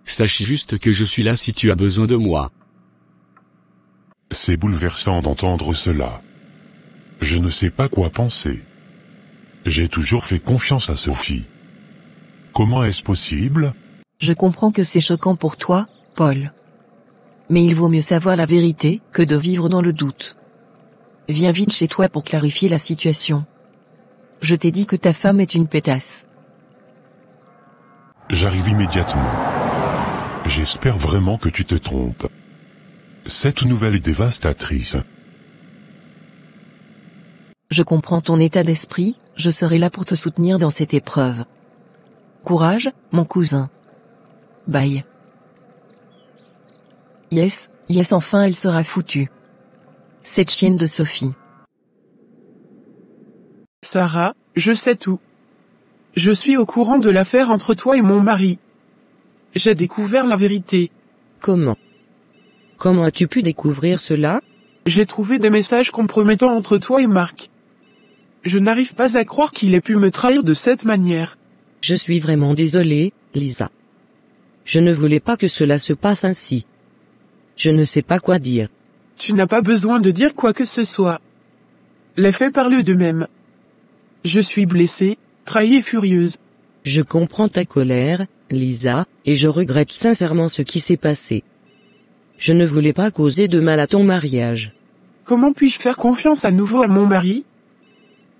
Sache juste que je suis là si tu as besoin de moi. C'est bouleversant d'entendre cela. Je ne sais pas quoi penser. J'ai toujours fait confiance à Sophie. Comment est-ce possible? Je comprends que c'est choquant pour toi, Paul. Mais il vaut mieux savoir la vérité que de vivre dans le doute. Viens vite chez toi pour clarifier la situation. Je t'ai dit que ta femme est une pétasse. J'arrive immédiatement. J'espère vraiment que tu te trompes. Cette nouvelle est dévastatrice. Je comprends ton état d'esprit, je serai là pour te soutenir dans cette épreuve. Courage, mon cousin. Bye. Yes, enfin elle sera foutue. Cette chienne de Sophie. Sarah, je sais tout. Je suis au courant de l'affaire entre toi et mon mari. J'ai découvert la vérité. Comment? Comment as-tu pu découvrir cela? J'ai trouvé des messages compromettants entre toi et Marc. Je n'arrive pas à croire qu'il ait pu me trahir de cette manière. Je suis vraiment désolée, Lisa. Je ne voulais pas que cela se passe ainsi. Je ne sais pas quoi dire. Tu n'as pas besoin de dire quoi que ce soit. Les faits parlent d'eux-mêmes. Je suis blessée, trahie et furieuse. Je comprends ta colère, Lisa, et je regrette sincèrement ce qui s'est passé. Je ne voulais pas causer de mal à ton mariage. Comment puis-je faire confiance à nouveau à mon mari?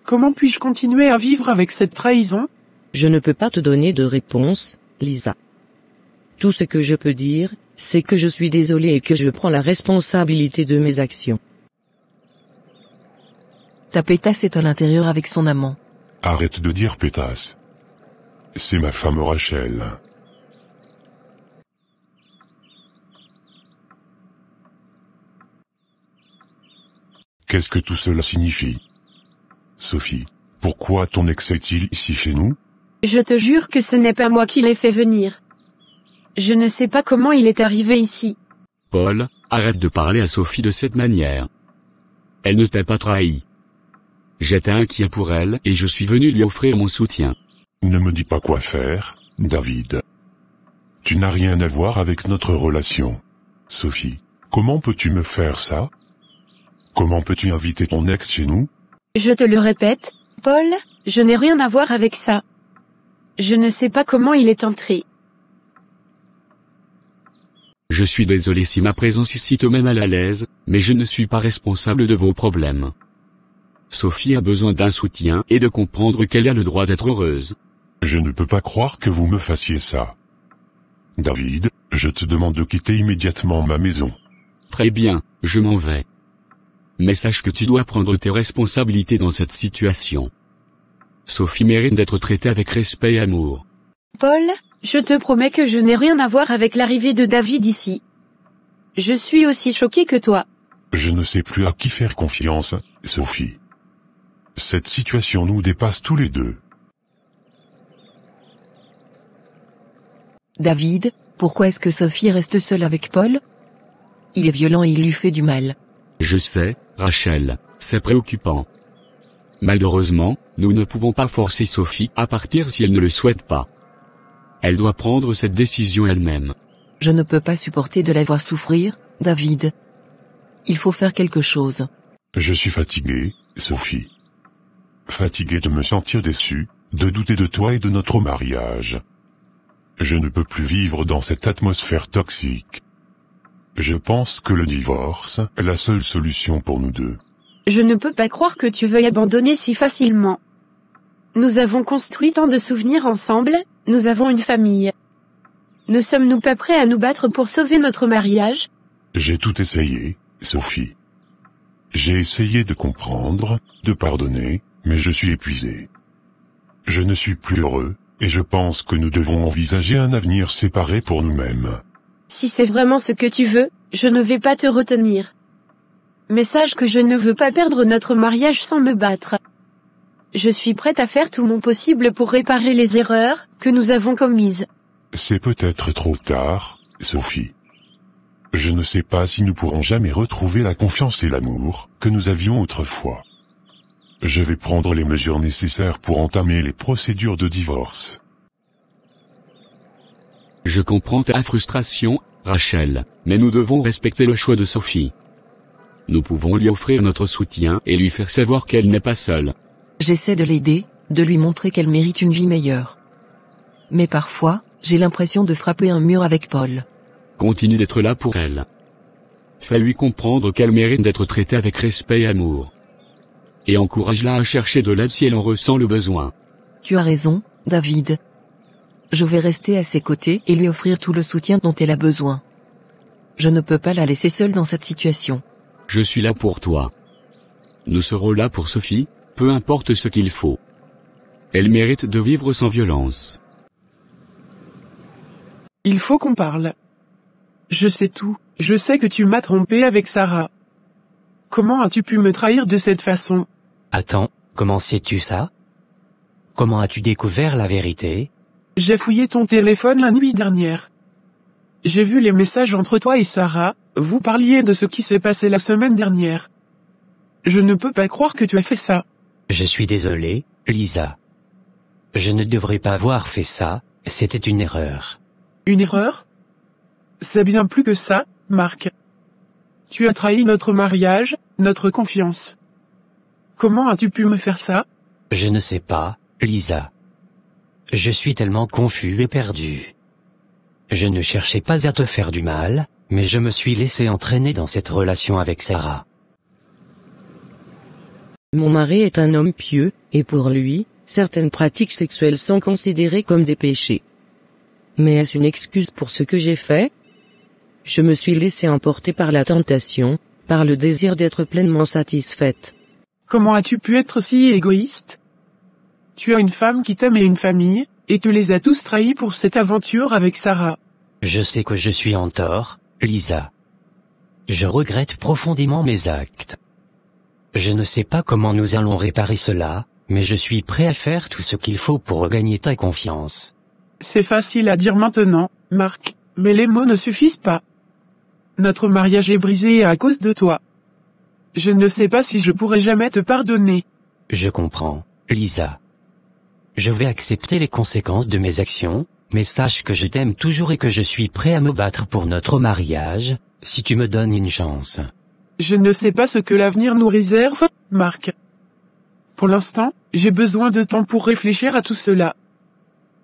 Comment puis-je continuer à vivre avec cette trahison? Je ne peux pas te donner de réponse, Lisa. Tout ce que je peux dire, c'est que je suis désolée et que je prends la responsabilité de mes actions. Ta pétasse est à l'intérieur avec son amant. Arrête de dire pétasse. C'est ma femme Rachel. Qu'est-ce que tout cela signifie? Sophie, pourquoi ton ex est-il ici chez nous? Je te jure que ce n'est pas moi qui l'ai fait venir. Je ne sais pas comment il est arrivé ici. Paul, arrête de parler à Sophie de cette manière. Elle ne t'a pas trahi. J'étais inquiet pour elle et je suis venu lui offrir mon soutien. Ne me dis pas quoi faire, David. Tu n'as rien à voir avec notre relation. Sophie, comment peux-tu me faire ça? Comment peux-tu inviter ton ex chez nous? Je te le répète, Paul, je n'ai rien à voir avec ça. Je ne sais pas comment il est entré. Je suis désolé si ma présence ici te met mal à l'aise, mais je ne suis pas responsable de vos problèmes. Sophie a besoin d'un soutien et de comprendre qu'elle a le droit d'être heureuse. Je ne peux pas croire que vous me fassiez ça. David, je te demande de quitter immédiatement ma maison. Très bien, je m'en vais. Mais sache que tu dois prendre tes responsabilités dans cette situation. Sophie mérite d'être traitée avec respect et amour. Paul, je te promets que je n'ai rien à voir avec l'arrivée de David ici. Je suis aussi choquée que toi. Je ne sais plus à qui faire confiance, Sophie. Cette situation nous dépasse tous les deux. David, pourquoi est-ce que Sophie reste seule avec Paul? Il est violent et il lui fait du mal. Je sais, Rachel, c'est préoccupant. Malheureusement, nous ne pouvons pas forcer Sophie à partir si elle ne le souhaite pas. Elle doit prendre cette décision elle-même. Je ne peux pas supporter de la voir souffrir, David. Il faut faire quelque chose. Je suis fatigué, Sophie. Fatigué de me sentir déçu, de douter de toi et de notre mariage. Je ne peux plus vivre dans cette atmosphère toxique. Je pense que le divorce est la seule solution pour nous deux. Je ne peux pas croire que tu veuilles abandonner si facilement. Nous avons construit tant de souvenirs ensemble, Nous avons une famille. Ne sommes-nous pas prêts à nous battre pour sauver notre mariage? J'ai tout essayé, Sophie. J'ai essayé de comprendre, de pardonner, mais je suis épuisé. Je ne suis plus heureux, et je pense que nous devons envisager un avenir séparé pour nous-mêmes. Si c'est vraiment ce que tu veux, je ne vais pas te retenir. Mais sache que je ne veux pas perdre notre mariage sans me battre. Je suis prête à faire tout mon possible pour réparer les erreurs que nous avons commises. C'est peut-être trop tard, Sophie. Je ne sais pas si nous pourrons jamais retrouver la confiance et l'amour que nous avions autrefois. Je vais prendre les mesures nécessaires pour entamer les procédures de divorce. Je comprends ta frustration, Rachel, mais nous devons respecter le choix de Sophie. Nous pouvons lui offrir notre soutien et lui faire savoir qu'elle n'est pas seule. J'essaie de l'aider, de lui montrer qu'elle mérite une vie meilleure. Mais parfois, j'ai l'impression de frapper un mur avec Paul. Continue d'être là pour elle. Fais-lui comprendre qu'elle mérite d'être traitée avec respect et amour. Et encourage-la à chercher de l'aide si elle en ressent le besoin. Tu as raison, David. Je vais rester à ses côtés et lui offrir tout le soutien dont elle a besoin. Je ne peux pas la laisser seule dans cette situation. Je suis là pour toi. Nous serons là pour Sophie, peu importe ce qu'il faut. Elle mérite de vivre sans violence. Il faut qu'on parle. Je sais tout, je sais que tu m'as trompé avec Sarah. Comment as-tu pu me trahir de cette façon? Attends, comment sais-tu ça? Comment as-tu découvert la vérité? J'ai fouillé ton téléphone la nuit dernière. J'ai vu les messages entre toi et Sarah, vous parliez de ce qui s'est passé la semaine dernière. Je ne peux pas croire que tu as fait ça. Je suis désolé, Lisa. Je ne devrais pas avoir fait ça, c'était une erreur. Une erreur? C'est bien plus que ça, Marc. Tu as trahi notre mariage, notre confiance. Comment as-tu pu me faire ça? Je ne sais pas, Lisa. Je suis tellement confus et perdu. Je ne cherchais pas à te faire du mal, mais je me suis laissé entraîner dans cette relation avec Sarah. Mon mari est un homme pieux, et pour lui, certaines pratiques sexuelles sont considérées comme des péchés. Mais est-ce une excuse pour ce que j'ai fait? Je me suis laissé emporter par la tentation, par le désir d'être pleinement satisfaite. Comment as-tu pu être si égoïste? Tu as une femme qui t'aime et une famille, et tu les as tous trahis pour cette aventure avec Sarah. Je sais que je suis en tort, Lisa. Je regrette profondément mes actes. Je ne sais pas comment nous allons réparer cela, mais je suis prêt à faire tout ce qu'il faut pour regagner ta confiance. C'est facile à dire maintenant, Marc, mais les mots ne suffisent pas. Notre mariage est brisé à cause de toi. Je ne sais pas si je pourrai jamais te pardonner. Je comprends, Lisa. Je vais accepter les conséquences de mes actions, mais sache que je t'aime toujours et que je suis prêt à me battre pour notre mariage, si tu me donnes une chance. Je ne sais pas ce que l'avenir nous réserve, Marc. Pour l'instant, j'ai besoin de temps pour réfléchir à tout cela.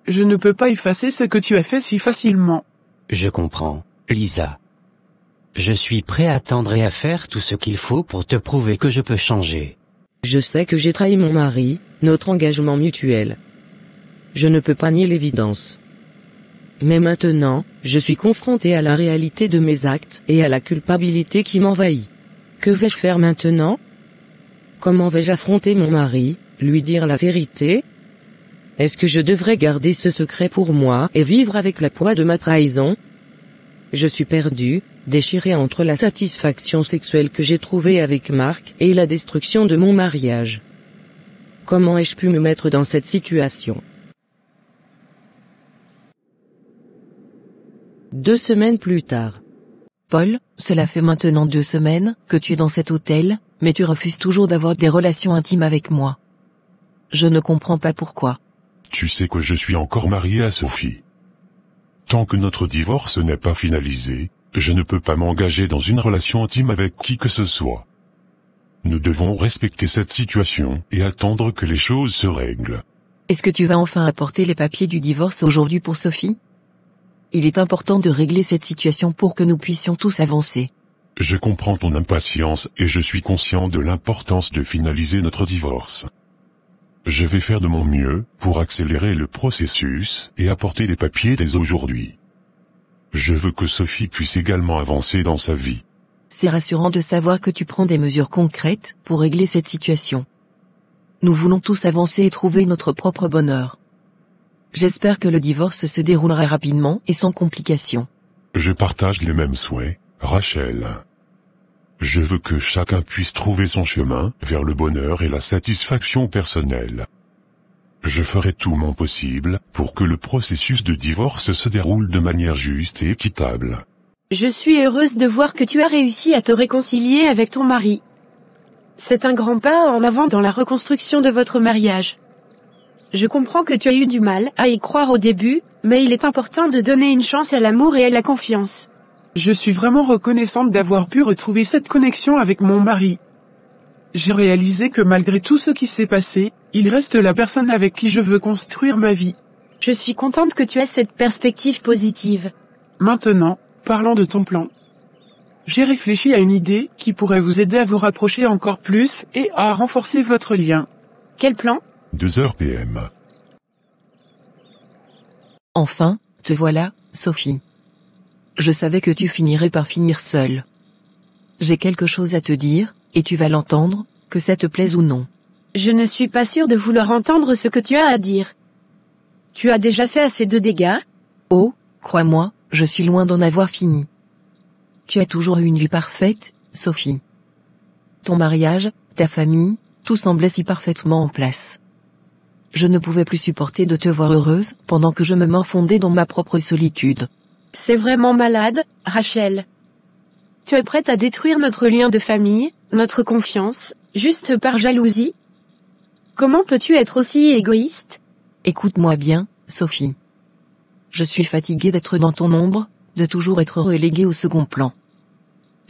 Je ne peux pas effacer ce que tu as fait si facilement. Je comprends, Lisa. Je suis prêt à attendre et à faire tout ce qu'il faut pour te prouver que je peux changer. Je sais que j'ai trahi mon mari, notre engagement mutuel. Je ne peux pas nier l'évidence. Mais maintenant, je suis confronté à la réalité de mes actes et à la culpabilité qui m'envahit. Que vais-je faire maintenant? Comment vais-je affronter mon mari, lui dire la vérité? Est-ce que je devrais garder ce secret pour moi et vivre avec le poids de ma trahison? Je suis perdu, déchiré entre la satisfaction sexuelle que j'ai trouvée avec Marc et la destruction de mon mariage. Comment ai-je pu me mettre dans cette situation? 2 semaines plus tard. Paul, cela fait maintenant 2 semaines que tu es dans cet hôtel, mais tu refuses toujours d'avoir des relations intimes avec moi. Je ne comprends pas pourquoi. Tu sais que je suis encore marié à Sophie. Tant que notre divorce n'est pas finalisé, je ne peux pas m'engager dans une relation intime avec qui que ce soit. Nous devons respecter cette situation et attendre que les choses se règlent. Est-ce que tu vas enfin apporter les papiers du divorce aujourd'hui pour Sophie? Il est important de régler cette situation pour que nous puissions tous avancer. Je comprends ton impatience et je suis conscient de l'importance de finaliser notre divorce. Je vais faire de mon mieux pour accélérer le processus et apporter les papiers dès aujourd'hui. Je veux que Sophie puisse également avancer dans sa vie. C'est rassurant de savoir que tu prends des mesures concrètes pour régler cette situation. Nous voulons tous avancer et trouver notre propre bonheur. J'espère que le divorce se déroulera rapidement et sans complications. Je partage les mêmes souhaits, Rachel. Je veux que chacun puisse trouver son chemin vers le bonheur et la satisfaction personnelle. Je ferai tout mon possible pour que le processus de divorce se déroule de manière juste et équitable. Je suis heureuse de voir que tu as réussi à te réconcilier avec ton mari. C'est un grand pas en avant dans la reconstruction de votre mariage. Je comprends que tu as eu du mal à y croire au début, mais il est important de donner une chance à l'amour et à la confiance. Je suis vraiment reconnaissante d'avoir pu retrouver cette connexion avec mon mari. J'ai réalisé que malgré tout ce qui s'est passé, il reste la personne avec qui je veux construire ma vie. Je suis contente que tu aies cette perspective positive. Maintenant, parlons de ton plan. J'ai réfléchi à une idée qui pourrait vous aider à vous rapprocher encore plus et à renforcer votre lien. Quel plan ? 2h PM. Enfin, te voilà, Sophie. Je savais que tu finirais par finir seule. J'ai quelque chose à te dire, et tu vas l'entendre, que ça te plaise ou non. Je ne suis pas sûre de vouloir entendre ce que tu as à dire. Tu as déjà fait assez de dégâts ? Oh, crois-moi, je suis loin d'en avoir fini. Tu as toujours eu une vie parfaite, Sophie. Ton mariage, ta famille, tout semblait si parfaitement en place. Je ne pouvais plus supporter de te voir heureuse pendant que je me morfondais dans ma propre solitude. C'est vraiment malade, Rachel. Tu es prête à détruire notre lien de famille, notre confiance, juste par jalousie ? Comment peux-tu être aussi égoïste ? Écoute-moi bien, Sophie. Je suis fatiguée d'être dans ton ombre, de toujours être reléguée au second plan.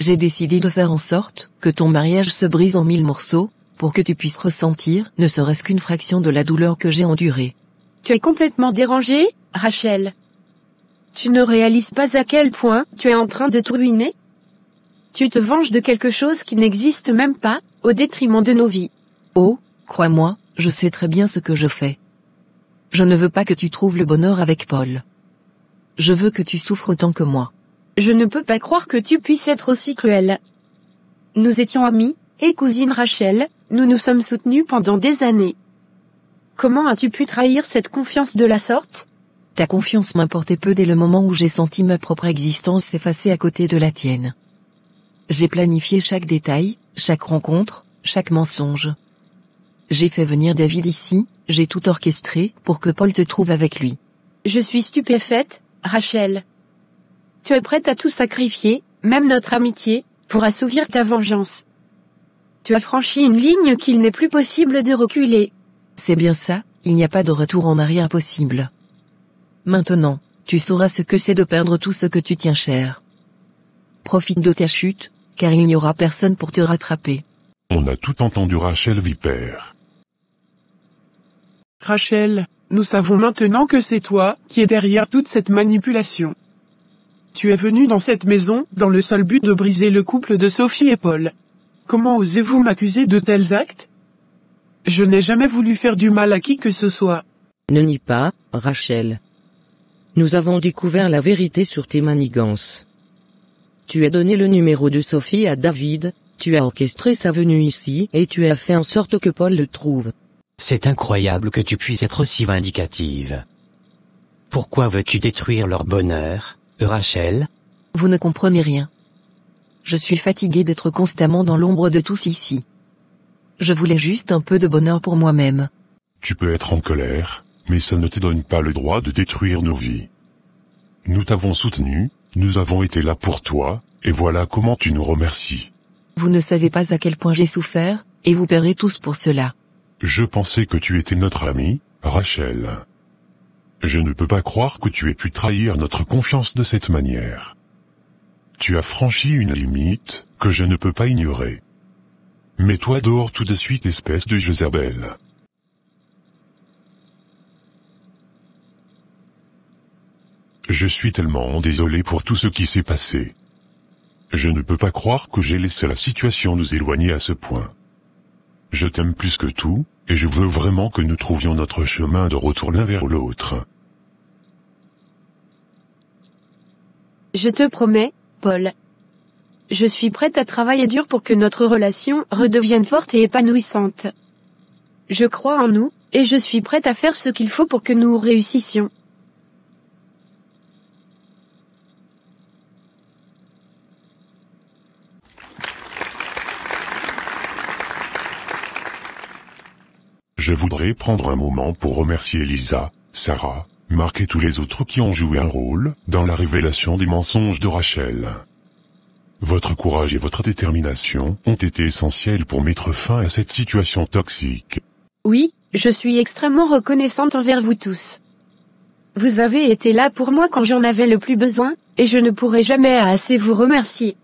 J'ai décidé de faire en sorte que ton mariage se brise en 1000 morceaux, pour que tu puisses ressentir ne serait-ce qu'une fraction de la douleur que j'ai endurée. Tu es complètement dérangée, Rachel. Tu ne réalises pas à quel point tu es en train de tout ruiner ? Tu te venges de quelque chose qui n'existe même pas, au détriment de nos vies. Oh, crois-moi, je sais très bien ce que je fais. Je ne veux pas que tu trouves le bonheur avec Paul. Je veux que tu souffres autant que moi. Je ne peux pas croire que tu puisses être aussi cruel. Nous étions amis, et cousine Rachel, nous nous sommes soutenus pendant des années. Comment as-tu pu trahir cette confiance de la sorte ? Ta confiance m'importait peu dès le moment où j'ai senti ma propre existence s'effacer à côté de la tienne. J'ai planifié chaque détail, chaque rencontre, chaque mensonge. J'ai fait venir David ici, j'ai tout orchestré pour que Paul te trouve avec lui. Je suis stupéfaite, Rachel. Tu es prête à tout sacrifier, même notre amitié, pour assouvir ta vengeance. Tu as franchi une ligne qu'il n'est plus possible de reculer. C'est bien ça, il n'y a pas de retour en arrière possible. Maintenant, tu sauras ce que c'est de perdre tout ce que tu tiens cher. Profite de ta chute, car il n'y aura personne pour te rattraper. On a tout entendu Rachel Vipère. Rachel, nous savons maintenant que c'est toi qui es derrière toute cette manipulation. Tu es venue dans cette maison dans le seul but de briser le couple de Sophie et Paul. Comment osez-vous m'accuser de tels actes ? Je n'ai jamais voulu faire du mal à qui que ce soit. Ne nie pas, Rachel. Nous avons découvert la vérité sur tes manigances. Tu as donné le numéro de Sophie à David, tu as orchestré sa venue ici et tu as fait en sorte que Paul le trouve. C'est incroyable que tu puisses être aussi vindicative. Pourquoi veux-tu détruire leur bonheur, Rachel ? Vous ne comprenez rien. Je suis fatiguée d'être constamment dans l'ombre de tous ici. Je voulais juste un peu de bonheur pour moi-même. Tu peux être en colère, mais ça ne te donne pas le droit de détruire nos vies. Nous t'avons soutenu, nous avons été là pour toi, et voilà comment tu nous remercies. Vous ne savez pas à quel point j'ai souffert, et vous paierez tous pour cela. Je pensais que tu étais notre amie, Rachel. Je ne peux pas croire que tu aies pu trahir notre confiance de cette manière. Tu as franchi une limite, que je ne peux pas ignorer. Mets-toi dehors tout de suite, espèce de Jézabel. Je suis tellement désolé pour tout ce qui s'est passé. Je ne peux pas croire que j'ai laissé la situation nous éloigner à ce point. Je t'aime plus que tout, et je veux vraiment que nous trouvions notre chemin de retour l'un vers l'autre. Je te promets, Paul. Je suis prête à travailler dur pour que notre relation redevienne forte et épanouissante. Je crois en nous, et je suis prête à faire ce qu'il faut pour que nous réussissions. Je voudrais prendre un moment pour remercier Lisa, Sarah, Marc et tous les autres qui ont joué un rôle dans la révélation des mensonges de Rachel. Votre courage et votre détermination ont été essentiels pour mettre fin à cette situation toxique. Oui, je suis extrêmement reconnaissante envers vous tous. Vous avez été là pour moi quand j'en avais le plus besoin, et je ne pourrai jamais assez vous remercier.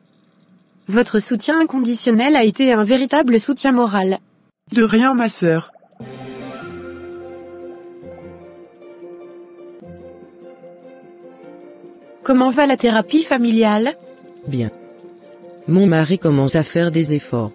Votre soutien inconditionnel a été un véritable soutien moral. De rien, ma sœur. Comment va la thérapie familiale? Bien. Mon mari commence à faire des efforts.